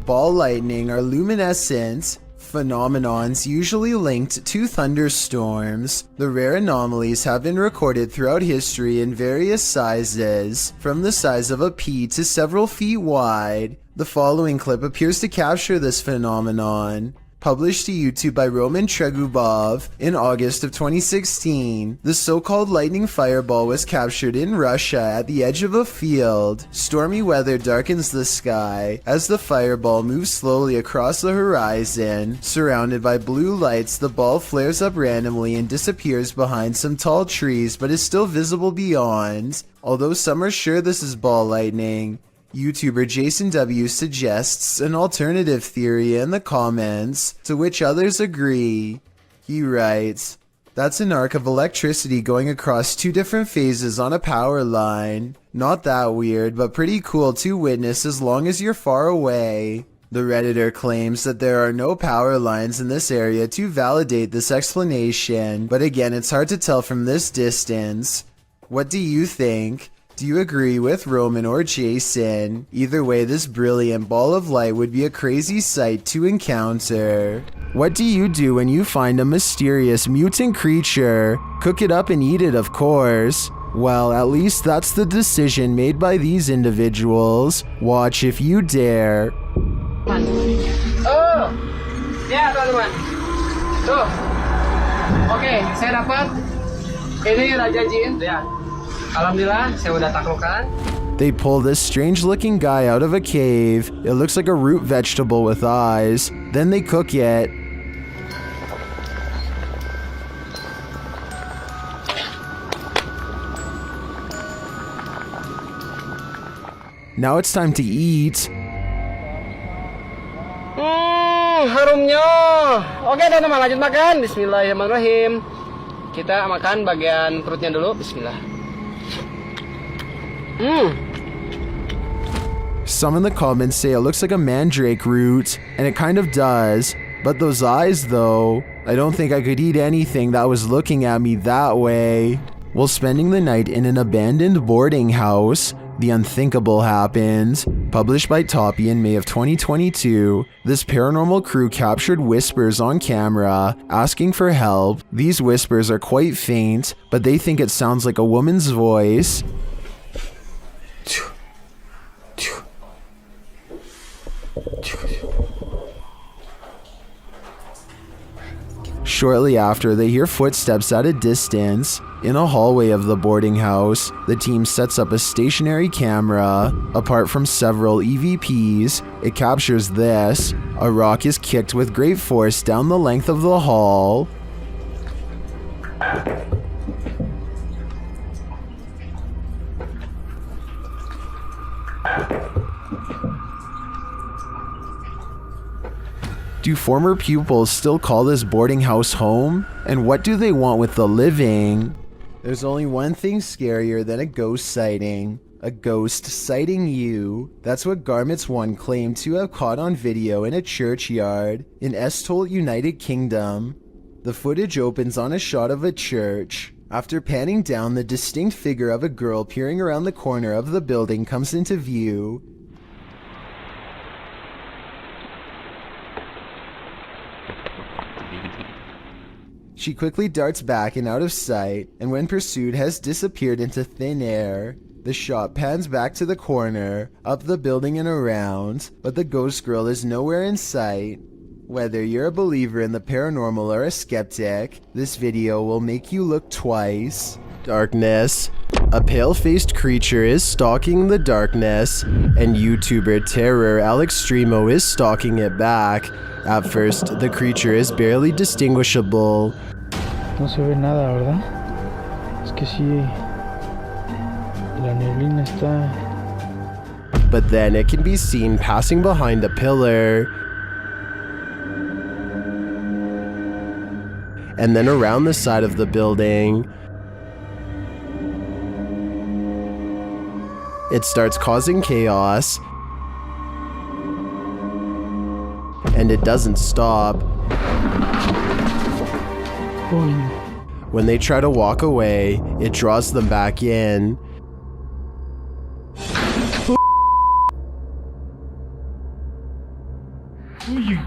Speaker 1: Ball lightning are luminescent phenomenons usually linked to thunderstorms. The rare anomalies have been recorded throughout history in various sizes, from the size of a pea to several feet wide. The following clip appears to capture this phenomenon. Published to YouTube by Roman Tregubov in August of 2016, the so-called lightning fireball was captured in Russia at the edge of a field. Stormy weather darkens the sky as the fireball moves slowly across the horizon. Surrounded by blue lights, the ball flares up randomly and disappears behind some tall trees, but is still visible beyond. Although some are sure this is ball lightning, YouTuber Jason W suggests an alternative theory in the comments, to which others agree. He writes, That's an arc of electricity going across 2 different phases on a power line. Not that weird, but pretty cool to witness as long as you're far away. The Redditor claims that there are no power lines in this area to validate this explanation, but again, it's hard to tell from this distance. What do you think? Do you agree with Roman or Jason? Either way, this brilliant ball of light would be a crazy sight to encounter. What do you do when you find a mysterious mutant creature? Cook it up and eat it, of course. Well, at least that's the decision made by these individuals. Watch if you dare.
Speaker 14: Oh, ya teman-teman. Tuh, oke, saya dapat. Ini Raja Jin, ya. Alhamdulillah, saya udah taklukkan.
Speaker 1: They pull this strange looking guy out of a cave. It looks like a root vegetable with eyes. Then they cook it. Now it's time to eat.
Speaker 14: Harumnya. Oke teman-teman, lanjut makan. Bismillahirrahmanirrahim. Kita makan bagian perutnya dulu. Bismillah.
Speaker 1: Some in the comments say it looks like a mandrake root, and it kind of does. But those eyes though, I don't think I could eat anything that was looking at me that way. While spending the night in an abandoned boarding house, the unthinkable happened. Published by Toppy in May of 2022, this paranormal crew captured whispers on camera, asking for help. These whispers are quite faint, but they think it sounds like a woman's voice. Shortly after, they hear footsteps at a distance. In a hallway of the boarding house, the team sets up a stationary camera. Apart from several EVPs, it captures this. A rock is kicked with great force down the length of the hall. Do former pupils still call this boarding house home? And what do they want with the living? There's only one thing scarier than a ghost sighting. A ghost sighting you. That's what Garments 1 claimed to have caught on video in a churchyard in Estholt, United Kingdom. The footage opens on a shot of a church. After panning down, the distinct figure of a girl peering around the corner of the building comes into view. She quickly darts back and out of sight, and when pursued has disappeared into thin air. The shot pans back to the corner, up the building and around, but the ghost girl is nowhere in sight. Whether you're a believer in the paranormal or a skeptic, this video will make you look twice. Darkness. A pale-faced creature is stalking the darkness, and YouTuber Terror Alextremo is stalking it back. At first, the creature is barely distinguishable.
Speaker 15: No se ve nada, ¿verdad? Es que sí, la neblina está...
Speaker 1: But then it can be seen passing behind a pillar. And then around the side of the building. It starts causing chaos. And it doesn't stop. When they try to walk away, it draws them back in.
Speaker 15: Uy.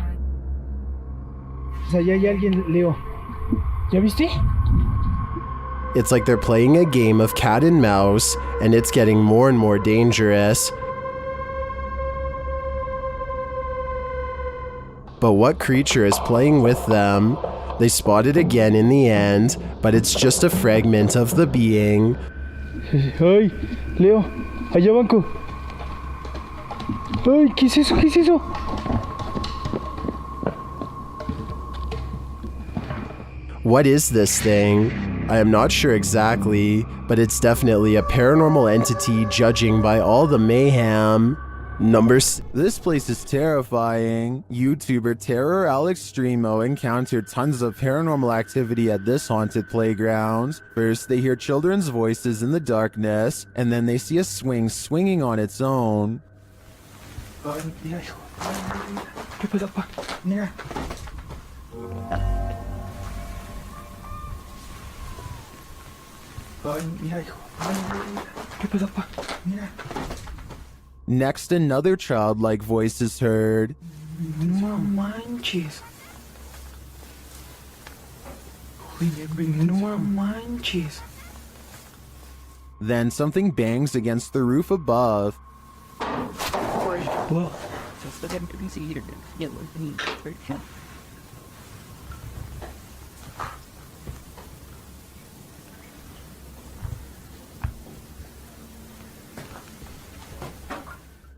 Speaker 15: Pues allá hay alguien, Leo. ¿Ya viste?
Speaker 1: It's like they're playing a game of cat and mouse, and it's getting more and more dangerous. But what creature is playing with them? They spot it again in the end, but it's just a fragment of the being.
Speaker 15: Ay, Leo, allá banco. Ay, ¿qué es eso? ¿Qué es eso?
Speaker 1: What is this thing? I am not sure exactly, but it's definitely a paranormal entity judging by all the mayhem. This place is terrifying. YouTuber Terror Alex Streamo encountered tons of paranormal activity at this haunted playground. First, they hear children's voices in the darkness, and then they see a swing swinging on its own. Next, another childlike voice is heard.
Speaker 15: No manches. No manches.
Speaker 1: Then something bangs against the roof above.
Speaker 15: Whoa.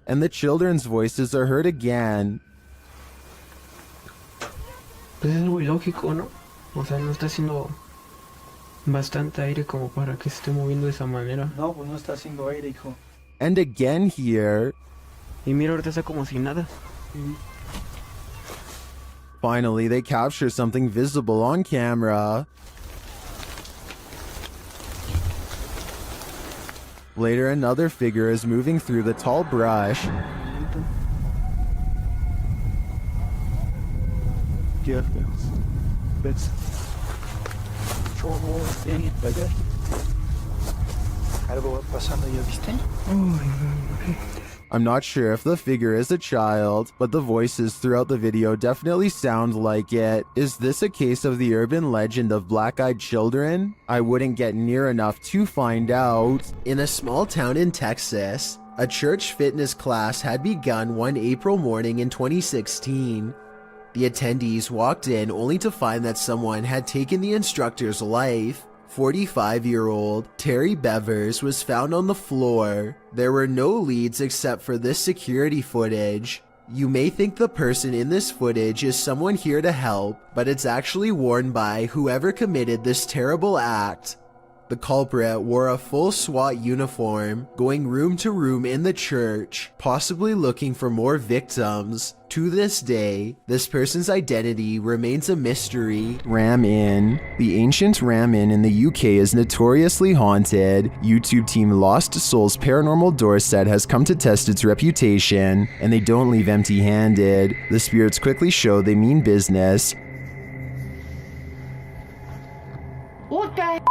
Speaker 1: And the children's voices are heard again.
Speaker 15: Pues es muy lógico, ¿no? O sea, no está haciendo bastante aire como para que se esté moviendo de esa manera.
Speaker 16: No, pues no está haciendo aire, hijo.
Speaker 1: And again here.
Speaker 15: Y mira, ahorita está como si nada.
Speaker 1: Finally, they capture something visible on camera. Later, another figure is moving through the tall brush. I'm not sure if the figure is a child, but the voices throughout the video definitely sound like it. Is this a case of the urban legend of black-eyed children? I wouldn't get near enough to find out. In a small town in Texas, a church fitness class had begun one April morning in 2016. The attendees walked in only to find that someone had taken the instructor's life. 45-year-old Terry Bevers was found on the floor. There were no leads except for this security footage. You may think the person in this footage is someone here to help, but it's actually worn by whoever committed this terrible act. The culprit wore a full SWAT uniform, going room to room in the church, possibly looking for more victims. To this day, this person's identity remains a mystery. Ram Inn. The ancient Ram Inn in the UK is notoriously haunted. YouTube team Lost Souls Paranormal Dorset has come to test its reputation, and they don't leave empty-handed. The spirits quickly show they mean business.
Speaker 7: What the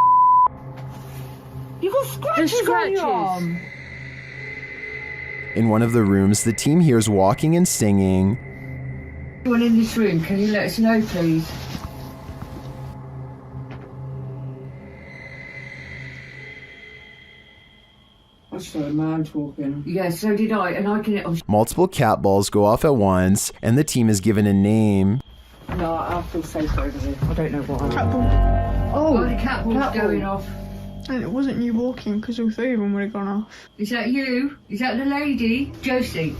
Speaker 7: You got scratches on your arm.
Speaker 1: In one of the rooms, the team hears walking and singing.
Speaker 17: Anyone in this room, can you let us know, please? I saw a man talking. Yeah, so did I, and I can...
Speaker 1: Multiple cat balls go off at once, and the team is given a name.
Speaker 17: No, I feel safe over here. I don't know what Oh, the cat ball's going off.
Speaker 15: And it wasn't you walking, because all three of them would have gone off.
Speaker 17: Is that you? Is that the lady? Josie.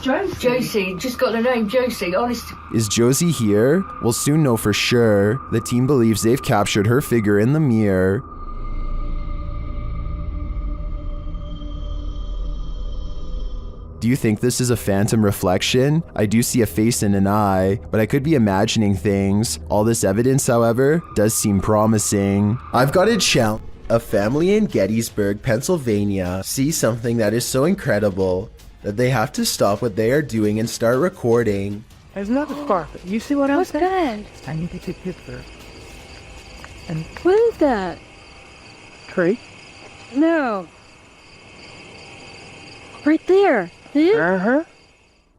Speaker 17: Josie, just got the name Josie, honest.
Speaker 1: Is Josie here? We'll soon know for sure. The team believes they've captured her figure in the mirror. Do you think this is a phantom reflection? I do see a face and an eye, but I could be imagining things. All this evidence, however, does seem promising. I've got a challenge. A family in Gettysburg, Pennsylvania sees something that is so incredible that they have to stop what they are doing and start recording.
Speaker 15: There's another scarf. You see what else?
Speaker 5: What's that?
Speaker 15: I need to take a picture. And
Speaker 5: What is that?
Speaker 15: tree?
Speaker 5: No. Right there.
Speaker 15: Uh-huh.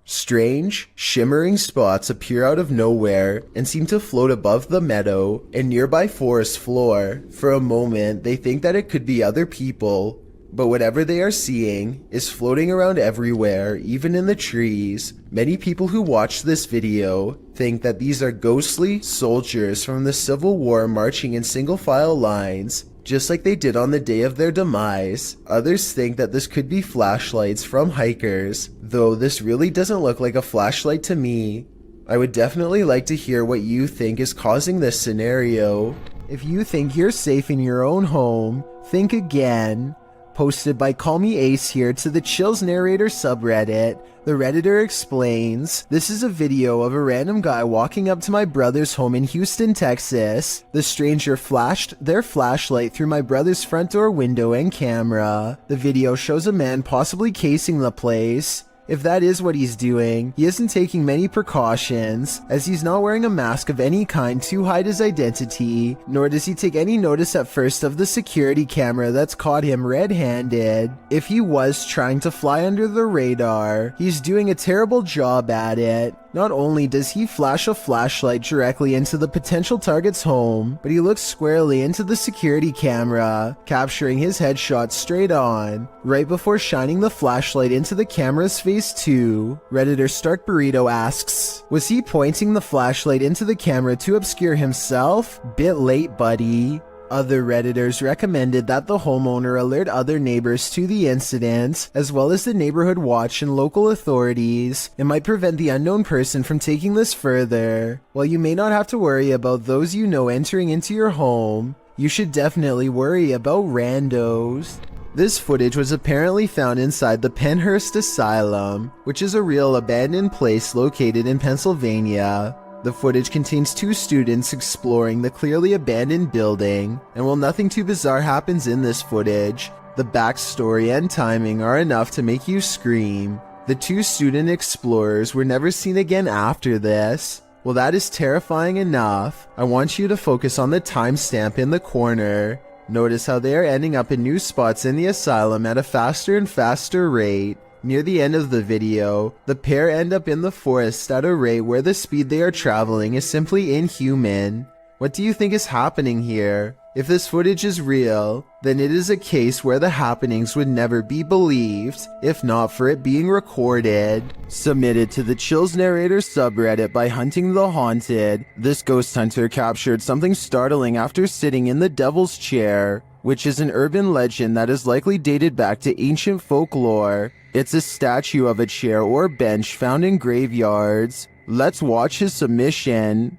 Speaker 1: Strange, shimmering spots appear out of nowhere and seem to float above the meadow and nearby forest floor. For a moment, they think that it could be other people, but whatever they are seeing is floating around everywhere, even in the trees. Many people who watch this video think that these are ghostly soldiers from the Civil War marching in single file lines, just like they did on the day of their demise. Others think that this could be flashlights from hikers, though this really doesn't look like a flashlight to me. I would definitely like to hear what you think is causing this scenario. If you think you're safe in your own home, think again. posted by Call Me Ace here to the Chills Narrator subreddit. The Redditor explains, "This is a video of a random guy walking up to my brother's home in Houston, Texas. The stranger flashed their flashlight through my brother's front door window and camera. The video shows a man possibly casing the place. If that is what he's doing, he isn't taking many precautions, as he's not wearing a mask of any kind to hide his identity, nor does he take any notice at first of the security camera that's caught him red-handed. If he was trying to fly under the radar, he's doing a terrible job at it. Not only does he flash a flashlight directly into the potential target's home, but he looks squarely into the security camera, capturing his headshot straight on, right before shining the flashlight into the camera's face too." Redditor Stark Burrito asks, "Was he pointing the flashlight into the camera to obscure himself? Bit late, buddy." Other Redditors recommended that the homeowner alert other neighbors to the incident, as well as the neighborhood watch and local authorities. It might prevent the unknown person from taking this further. While you may not have to worry about those you know entering into your home, you should definitely worry about randos. This footage was apparently found inside the Penhurst Asylum, which is a real abandoned place located in Pennsylvania. The footage contains two students exploring the clearly abandoned building, and while nothing too bizarre happens in this footage, the backstory and timing are enough to make you scream. The two student explorers were never seen again after this. Well, that is terrifying enough. I want you to focus on the timestamp in the corner. Notice how they are ending up in new spots in the asylum at a faster and faster rate. Near the end of the video, the pair end up in the forest at a rate where the speed they are traveling is simply inhuman. What do you think is happening here? If this footage is real, then it is a case where the happenings would never be believed, if not for it being recorded. Submitted to the Chills Narrator subreddit by Hunting the Haunted, this ghost hunter captured something startling after sitting in the Devil's Chair, which is an urban legend that is likely dated back to ancient folklore. It's a statue of a chair or bench found in graveyards. Let's watch his submission.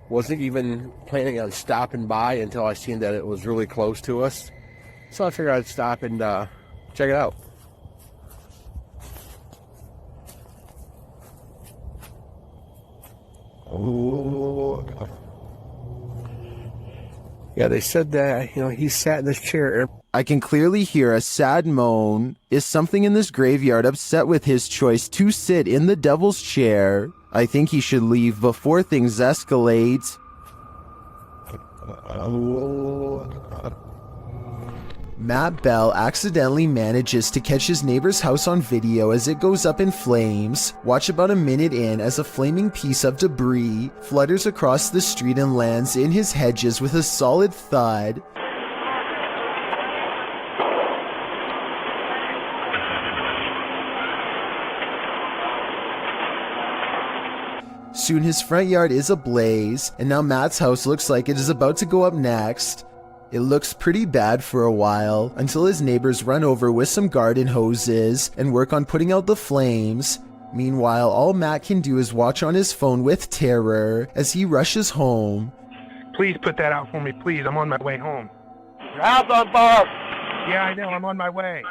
Speaker 16: Wasn't even planning on stopping by until I seen that it was really close to us. So I figured I'd stop and check it out. Oh. Yeah, they said that, he sat in this chair.
Speaker 1: I can clearly hear a sad moan. Is something in this graveyard upset with his choice to sit in the Devil's Chair? I think he should leave before things escalate. Matt Bell accidentally manages to catch his neighbor's house on video as it goes up in flames. Watch about a minute in as a flaming piece of debris flutters across the street and lands in his hedges with a solid thud. Soon his front yard is ablaze, and now Matt's house looks like it is about to go up next. It looks pretty bad for a while, until his neighbors run over with some garden hoses and work on putting out the flames. Meanwhile, all Matt can do is watch on his phone with terror as he rushes home.
Speaker 18: Please put that out for me, please. I'm on my way home.
Speaker 7: Grab the boat!
Speaker 18: Yeah, I know. I'm on my way.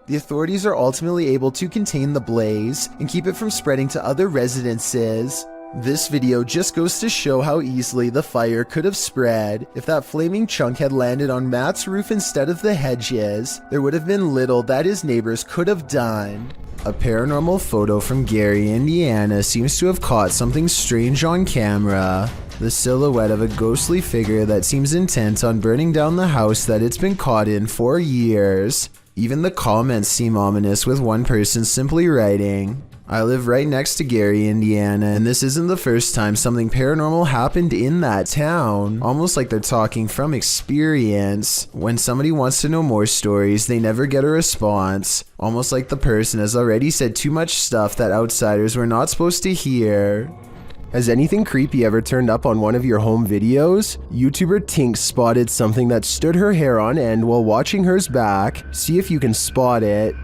Speaker 1: The authorities are ultimately able to contain the blaze and keep it from spreading to other residences. This video just goes to show how easily the fire could have spread. If that flaming chunk had landed on Matt's roof instead of the hedges, there would have been little that his neighbors could have done. A paranormal photo from Gary, Indiana seems to have caught something strange on camera. The silhouette of a ghostly figure that seems intent on burning down the house that it's been caught in for years. Even the comments seem ominous, with one person simply writing, "I live right next to Gary, Indiana, and this isn't the first time something paranormal happened in that town." Almost like they're talking from experience. When somebody wants to know more stories, they never get a response. Almost like the person has already said too much stuff that outsiders were not supposed to hear. Has anything creepy ever turned up on one of your home videos? YouTuber Tink spotted something that stood her hair on end while watching hers back. See if you can spot it.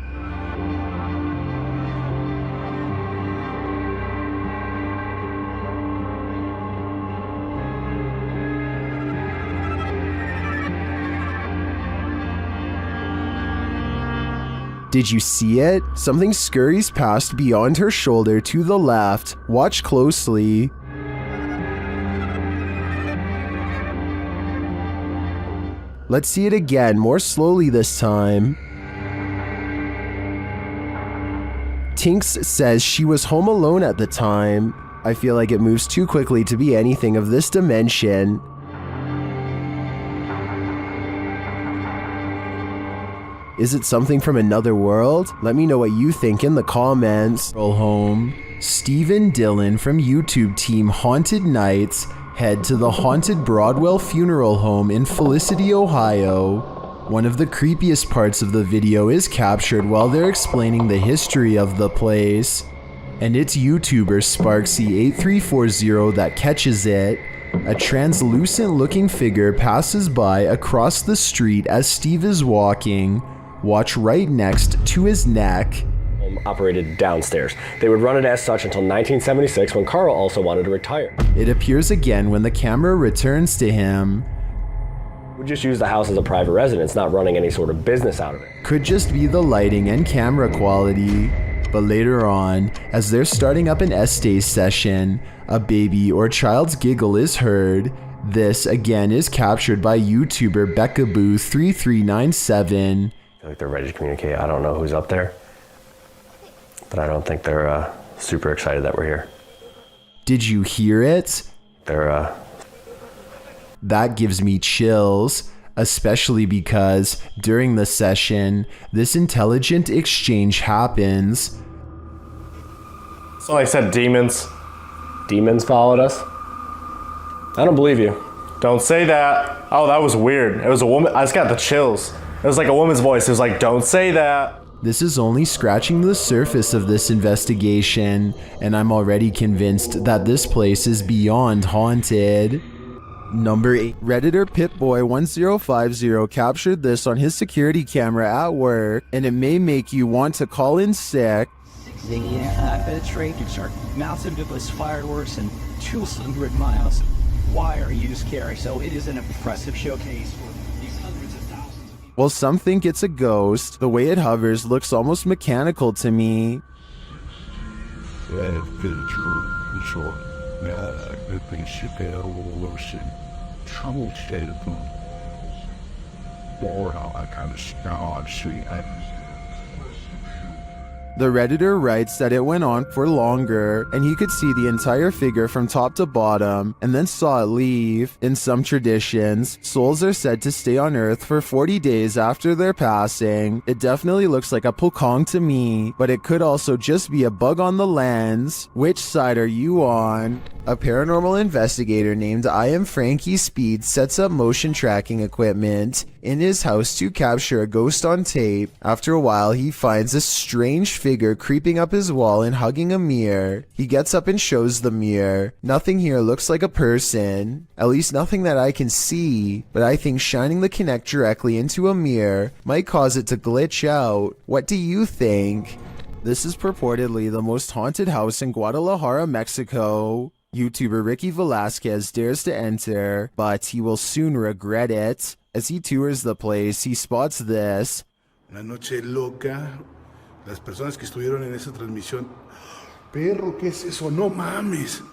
Speaker 1: Did you see it? Something scurries past beyond her shoulder to the left. Watch closely. Let's see it again, more slowly this time. Tinks says she was home alone at the time. I feel like it moves too quickly to be anything of this dimension. Is it something from another world? Let me know what you think in the comments. Home. Stephen Dillon from YouTube team Haunted Nights head to the haunted Broadwell Funeral Home in Felicity, Ohio. One of the creepiest parts of the video is captured while they're explaining the history of the place. And it's YouTuber Sparksy8340 that catches it. A translucent looking figure passes by across the street as Steve is walking. Watch right next to his neck.
Speaker 19: Operated downstairs. They would run it as such until 1976 when Carl also wanted to retire.
Speaker 1: It appears again when the camera returns to him.
Speaker 19: We just use the house as a private residence, not running any sort of business out of it.
Speaker 1: Could just be the lighting and camera quality. But later on, as they're starting up an S-Day session, a baby or child's giggle is heard. This again is captured by YouTuber Peekaboo3397.
Speaker 19: I feel like they're ready to communicate. I don't know who's up there, but I don't think they're super excited that we're here.
Speaker 1: Did you hear it? That gives me chills, especially because during the session, this intelligent exchange happens.
Speaker 19: So I said demons. Demons followed us? I don't believe you.
Speaker 2: Don't say that. Oh, that was weird. It was a woman. I just got the chills. It was like a woman's voice. It was like, don't say that.
Speaker 1: This is only scratching the surface of this investigation, and I'm already convinced that this place is beyond haunted. Number 8. Redditor Pitboy1050 captured this on his security camera at work, and it may make you want to call in sick.
Speaker 20: The penetrated are massive device fireworks and 200 miles wire used carry, so it is an impressive showcase for these hundreds of thousands of people.
Speaker 1: Well, some think it's a ghost. The way it hovers looks almost mechanical to me. The Redditor writes that it went on for longer, and he could see the entire figure from top to bottom, and then saw it leave. In some traditions, souls are said to stay on Earth for 40 days after their passing. It definitely looks like a pokong to me, but it could also just be a bug on the lens. Which side are you on? A paranormal investigator named I Am Frankie Speed sets up motion tracking equipment in his house to capture a ghost on tape. After a while, he finds a strange figure creeping up his wall and hugging a mirror. He gets up and shows the mirror. Nothing here looks like a person, at least nothing that I can see, but I think shining the Kinect directly into a mirror might cause it to glitch out. What do you think? This is purportedly the most haunted house in Guadalajara, Mexico. YouTuber Ricky Velasquez dares to enter, but he will soon regret it. As he tours the place, he spots this.
Speaker 21: Una noche loca. Las personas que estuvieron en esa transmisión. Perro, ¿qué es eso? No mames.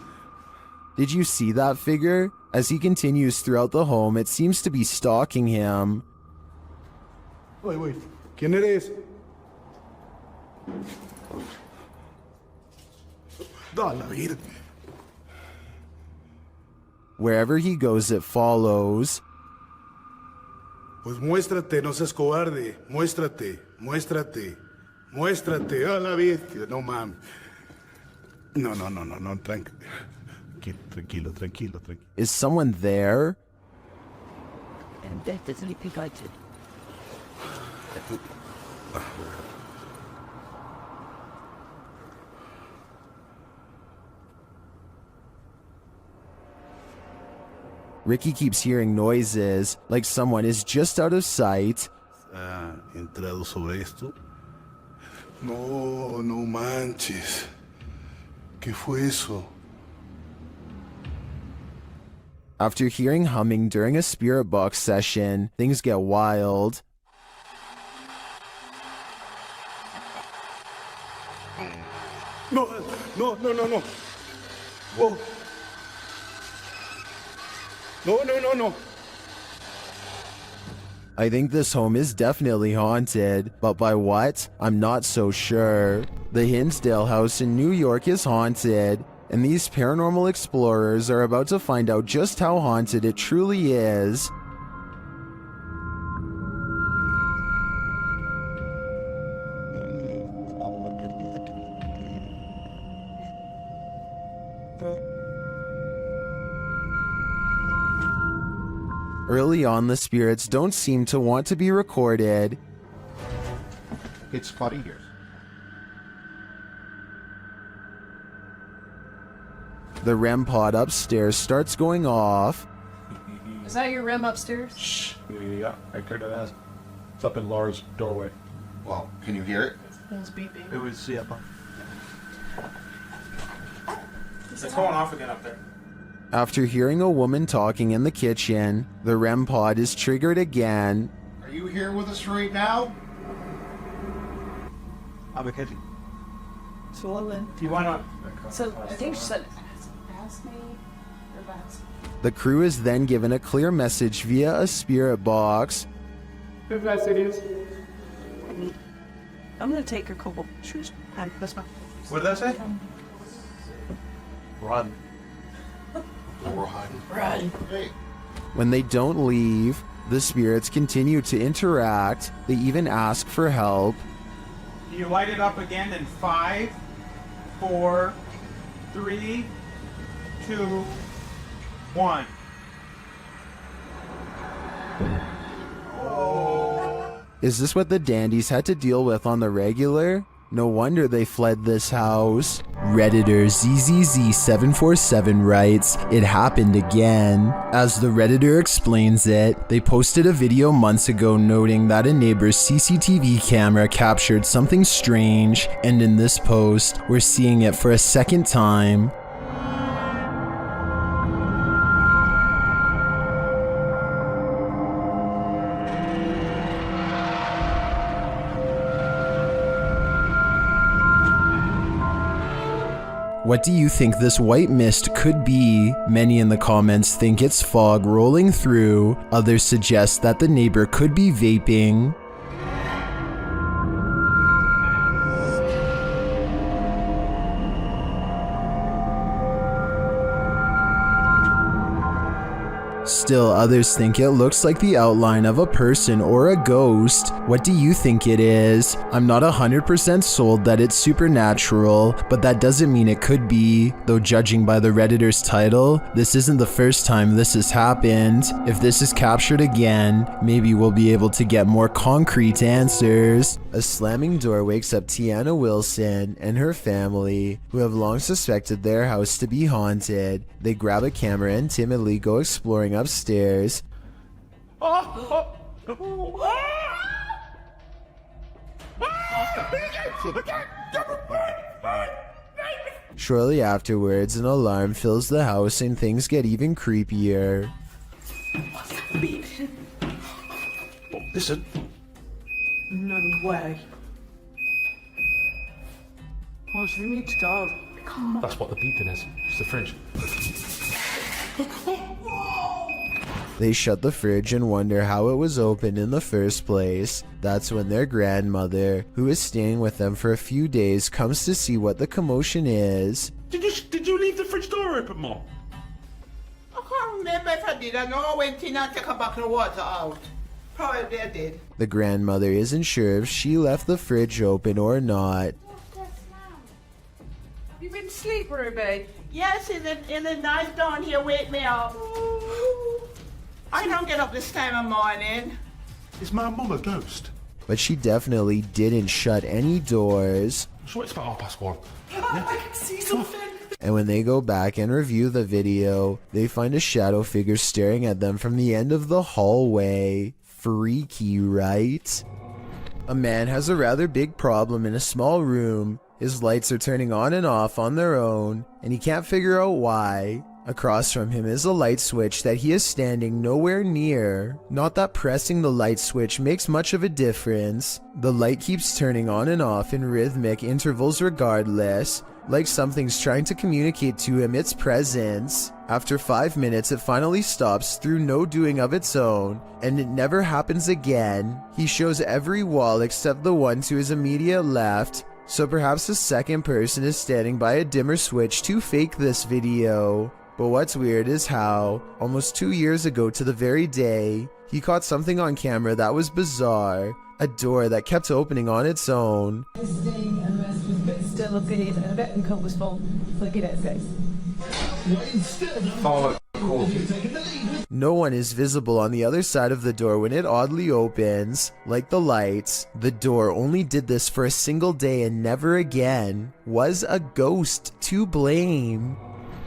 Speaker 1: Did you see that figure? As he continues throughout the home, it seems to be stalking him.
Speaker 21: Wait. ¿Quién eres? Da la vida.
Speaker 1: Wherever he goes, it follows.
Speaker 21: Pues muéstrate, no seas cobarde. Muéstrate. A la bestia, no mames. No, tranquilo.
Speaker 1: Is someone there?
Speaker 20: And that doesn't think I did.
Speaker 1: Ricky keeps hearing noises, like someone is just out of sight.
Speaker 21: Entrado sobre esto. No manches. ¿Qué fue eso?
Speaker 1: After hearing humming during a spirit box session, things get wild.
Speaker 21: No, no, no, no, no. Whoa. No, no, no, no.
Speaker 1: I think this home is definitely haunted, but by what? I'm not so sure. The Hinsdale house in New York is haunted, and these paranormal explorers are about to find out just how haunted it truly is. Early on, the spirits don't seem to want to be recorded.
Speaker 9: It's spotty here.
Speaker 1: The REM pod upstairs starts going off.
Speaker 4: Is that your REM upstairs?
Speaker 2: Shh. Yeah, I cleared it as. It's up in Laura's doorway.
Speaker 9: Well, can you hear it?
Speaker 4: It was beeping.
Speaker 2: It was, yeah.
Speaker 21: It's going off again up there.
Speaker 1: After hearing a woman talking in the kitchen, the REM pod is triggered again.
Speaker 9: Are you here with us right now?
Speaker 21: I'm a kitchen.
Speaker 4: Swollen.
Speaker 21: Do you want to?
Speaker 4: So I think she said, ask me or that's.
Speaker 1: The crew is then given a clear message via a spirit box.
Speaker 21: If that's it is.
Speaker 4: I'm gonna take her couple shoes. That's fine.
Speaker 21: What did I say?
Speaker 2: Run.
Speaker 4: Run.
Speaker 9: Hey.
Speaker 1: When they don't leave, the spirits continue to interact. They even ask for help.
Speaker 21: Do you light it up again in 5, 4, 3, 2, 1.
Speaker 1: Is this what the dandies had to deal with on the regular? No wonder they fled this house. Redditor ZZZ747 writes, "It happened again." As the Redditor explains it, they posted a video months ago noting that a neighbor's CCTV camera captured something strange, and in this post, we're seeing it for a second time. What do you think this white mist could be? Many in the comments think it's fog rolling through. Others suggest that the neighbor could be vaping. Still, others think it looks like the outline of a person or a ghost. What do you think it is? I'm not 100% sold that it's supernatural, but that doesn't mean it could be. Though judging by the Redditor's title, this isn't the first time this has happened. If this is captured again, maybe we'll be able to get more concrete answers. A slamming door wakes up Tiana Wilson and her family, who have long suspected their house to be haunted. They grab a camera and timidly go exploring upstairs. Shortly afterwards, an alarm fills the house and things get even creepier.
Speaker 2: Listen.
Speaker 4: No way. Oh, she needs to dog.
Speaker 12: That's what the beeping is. It's the fridge.
Speaker 1: They shut the fridge and wonder how it was opened in the first place. That's when their grandmother, who is staying with them for a few days, comes to see what the commotion is.
Speaker 21: Did you leave the fridge door open, Mom?
Speaker 22: I can't remember if I did. I know I went in and took a bucket of water out. Probably I did.
Speaker 1: The grandmother isn't sure if she left the fridge open or not.
Speaker 4: Have you been asleep, Ruby?
Speaker 22: Yes, in the night down here wake me up. I don't get up this time of morning.
Speaker 21: Is my mum a ghost?
Speaker 1: But she definitely didn't shut any doors.
Speaker 21: So it's about 1:30.
Speaker 4: I can see something.
Speaker 1: And when they go back and review the video, they find a shadow figure staring at them from the end of the hallway. Freaky, right? A man has a rather big problem in a small room. His lights are turning on and off on their own, and he can't figure out why. Across from him is a light switch that he is standing nowhere near. Not that pressing the light switch makes much of a difference. The light keeps turning on and off in rhythmic intervals regardless. like something's trying to communicate to him its presence. After 5 minutes, it finally stops through no doing of its own, and it never happens again. He shows every wall except the one to his immediate left, so perhaps a second person is standing by a dimmer switch to fake this video. But what's weird is how, almost 2 years ago to the very day, he caught something on camera that was bizarre. A door that kept opening on its own.
Speaker 4: Still looking at a bit uncomfortable looking at it.
Speaker 1: No one is visible on the other side of the door when it oddly opens. Like the lights, the door only did this for a single day and never again. Was a ghost to blame?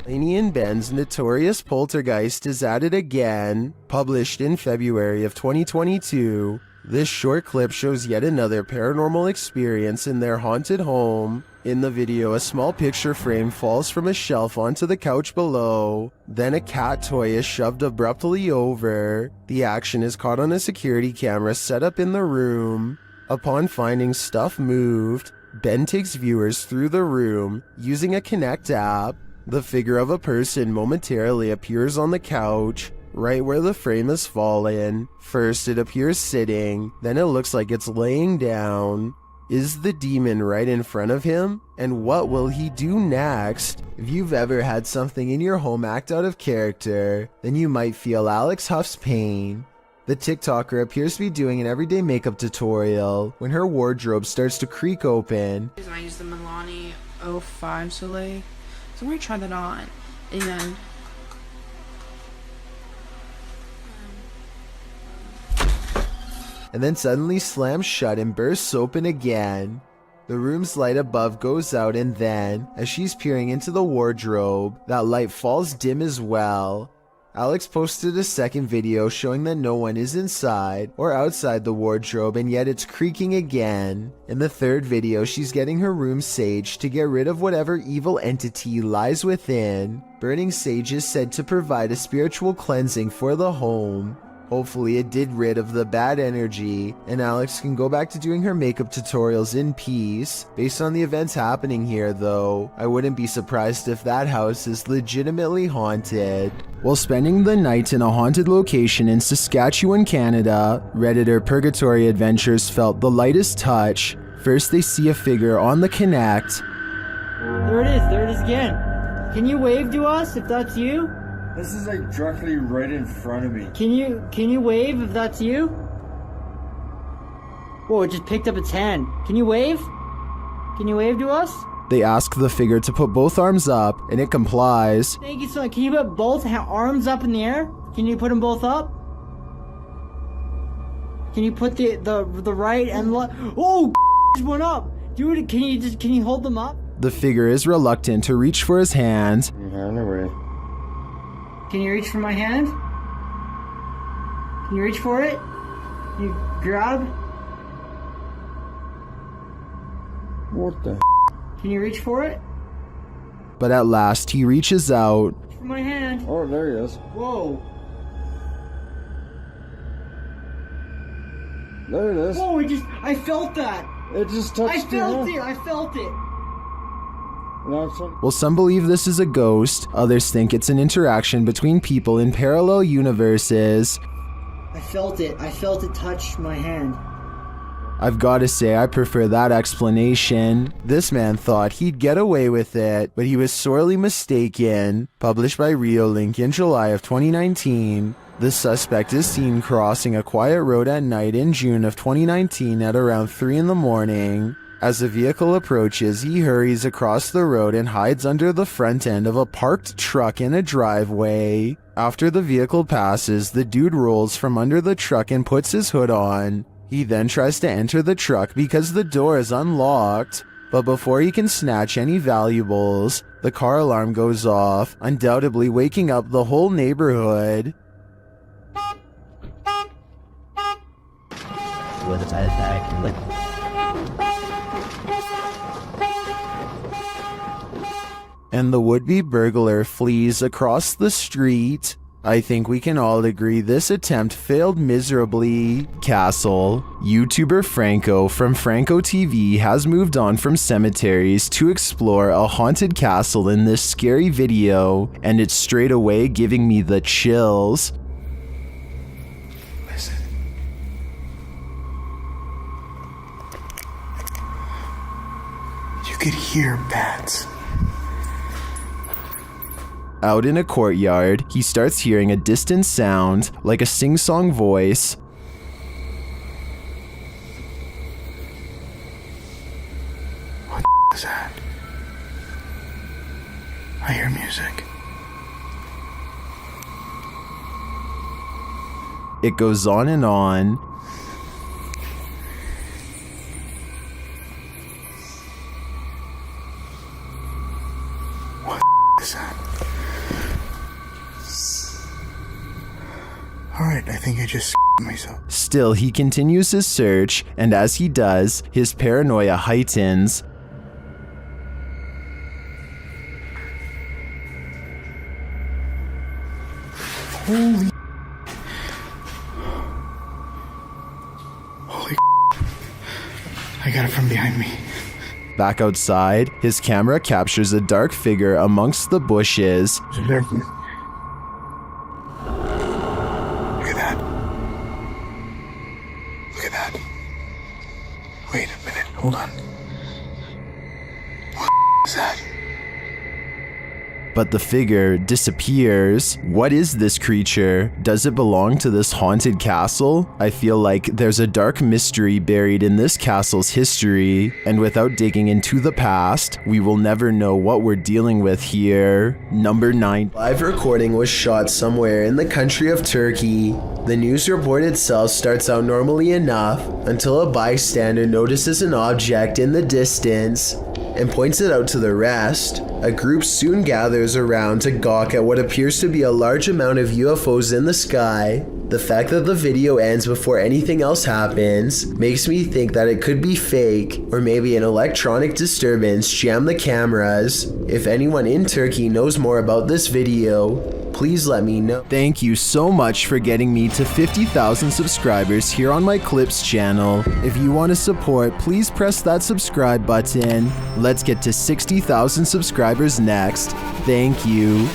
Speaker 1: Laney and Ben's notorious Poltergeist is at it again. Published in February of 2022. This short clip shows yet another paranormal experience in their haunted home. In the video, a small picture frame falls from a shelf onto the couch below. Then a cat toy is shoved abruptly over. The action is caught on a security camera set up in the room. Upon finding stuff moved, Ben takes viewers through the room using a Kinect app. The figure of a person momentarily appears on the couch, right where the frame has fallen. First it appears sitting, then it looks like it's laying down. Is the demon right in front of him? And what will he do next? If you've ever had something in your home act out of character, then you might feel Alex Huff's pain. The TikToker appears to be doing an everyday makeup tutorial when her wardrobe starts to creak open.
Speaker 4: I use the Milani 05 Soleil. So I'm gonna try that on, and then
Speaker 1: suddenly slams shut and bursts open again. The room's light above goes out, and then, as she's peering into the wardrobe, that light falls dim as well. Alex posted a second video showing that no one is inside or outside the wardrobe, and yet it's creaking again. In the third video, she's getting her room saged to get rid of whatever evil entity lies within. Burning sage is said to provide a spiritual cleansing for the home. Hopefully it did rid of the bad energy, and Alex can go back to doing her makeup tutorials in peace. Based on the events happening here though, I wouldn't be surprised if that house is legitimately haunted. While spending the night in a haunted location in Saskatchewan, Canada, Redditor Purgatory Adventures felt the lightest touch. First they see a figure on the Kinect.
Speaker 6: There it is again. Can you wave to us if that's you?
Speaker 10: This is like directly right in front of me.
Speaker 6: Can you wave if that's you? Whoa, it just picked up its hand. Can you wave? Can you wave to us?
Speaker 1: They ask the figure to put both arms up, and it complies.
Speaker 6: Thank you so much. Can you put both arms up in the air? Can you put them both up? Can you put the right and left? Oh, just went up. Dude, can you hold them up?
Speaker 1: The figure is reluctant to reach for his hand.
Speaker 6: Can you reach for my hand? Can you reach for it? Can you grab?
Speaker 10: What the?
Speaker 6: Can you reach for it?
Speaker 1: But at last he reaches out.
Speaker 6: For my hand.
Speaker 10: Oh, there he is.
Speaker 6: Whoa.
Speaker 10: There it is.
Speaker 6: Whoa, I felt that.
Speaker 10: It just touched your hand.
Speaker 6: I felt it.
Speaker 1: While some believe this is a ghost, others think it's an interaction between people in parallel universes.
Speaker 6: I felt it touch my hand.
Speaker 1: I've gotta say, I prefer that explanation. This man thought he'd get away with it, but he was sorely mistaken. Published by Reolink in July of 2019. The suspect is seen crossing a quiet road at night in June of 2019 at around 3 in the morning. As the vehicle approaches, he hurries across the road and hides under the front end of a parked truck in a driveway. After the vehicle passes, the dude rolls from under the truck and puts his hood on. He then tries to enter the truck because the door is unlocked. But before he can snatch any valuables, the car alarm goes off, undoubtedly waking up the whole neighborhood. And the would-be burglar flees across the street. I think we can all agree this attempt failed miserably. Castle. YouTuber Franco from Franco TV has moved on from cemeteries to explore a haunted castle in this scary video, and it's straight away giving me the chills.
Speaker 21: Listen. You could hear bats.
Speaker 1: Out in a courtyard, he starts hearing a distant sound, like a sing-song voice.
Speaker 21: What is that? I hear music.
Speaker 1: It goes on and on.
Speaker 21: What is that? Alright, I think I just myself.
Speaker 1: Still, he continues his search, and as he does, his paranoia heightens.
Speaker 21: Holy I got it from behind me.
Speaker 1: Back outside, his camera captures a dark figure amongst the bushes.
Speaker 21: Wait a minute, hold on. What is that?
Speaker 1: But the figure disappears. What is this creature? Does it belong to this haunted castle? I feel like there's a dark mystery buried in this castle's history, and without digging into the past, we will never know what we're dealing with here. Number 9. Live recording was shot somewhere in the country of Turkey. The news report itself starts out normally enough until a bystander notices an object in the distance and points it out to the rest. A group soon gathers around to gawk at what appears to be a large amount of UFOs in the sky. The fact that the video ends before anything else happens makes me think that it could be fake, or maybe an electronic disturbance jammed the cameras. If anyone in Turkey knows more about this video, please let me know. Thank you so much for getting me to 50,000 subscribers here on my Clips channel. If you want to support, please press that subscribe button. Let's get to 60,000 subscribers next. Thank you.